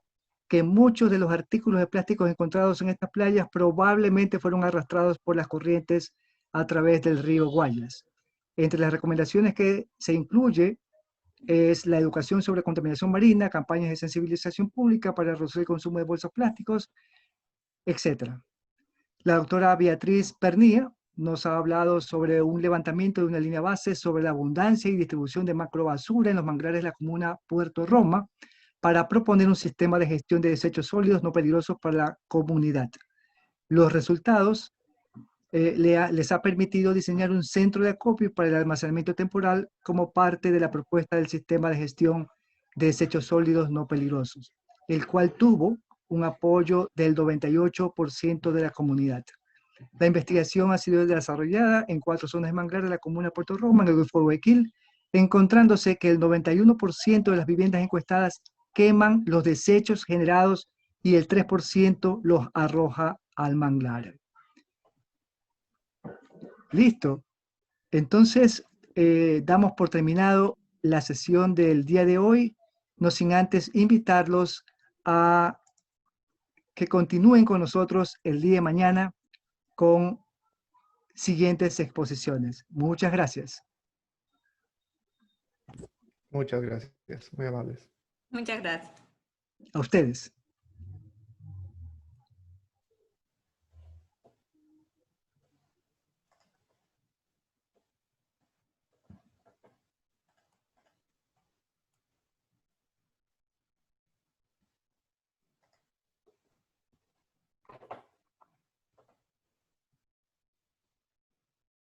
que muchos de los artículos de plásticos encontrados en estas playas probablemente fueron arrastrados por las corrientes a través del río Guayas. Entre las recomendaciones que se incluye es la educación sobre contaminación marina, campañas de sensibilización pública para reducir el consumo de bolsas plásticos, etc. La doctora Beatriz Pernía nos ha hablado sobre un levantamiento de una línea base sobre la abundancia y distribución de macrobasura en los manglares de la comuna Puerto Roma para proponer un sistema de gestión de desechos sólidos no peligrosos para la comunidad. Los resultados les ha permitido diseñar un centro de acopio para el almacenamiento temporal como parte de la propuesta del sistema de gestión de desechos sólidos no peligrosos, el cual tuvo un apoyo del 98% de la comunidad. La investigación ha sido desarrollada en 4 zonas de manglar de la comuna de Puerto Roma, en el Golfo de Guayaquil, encontrándose que el 91% de las viviendas encuestadas queman los desechos generados y el 3% los arroja al manglar. Listo. Entonces, damos por terminado la sesión del día de hoy, no sin antes invitarlos a que continúen con nosotros el día de mañana con siguientes exposiciones. Muchas gracias. Muchas gracias, muy amables. Muchas gracias. A ustedes.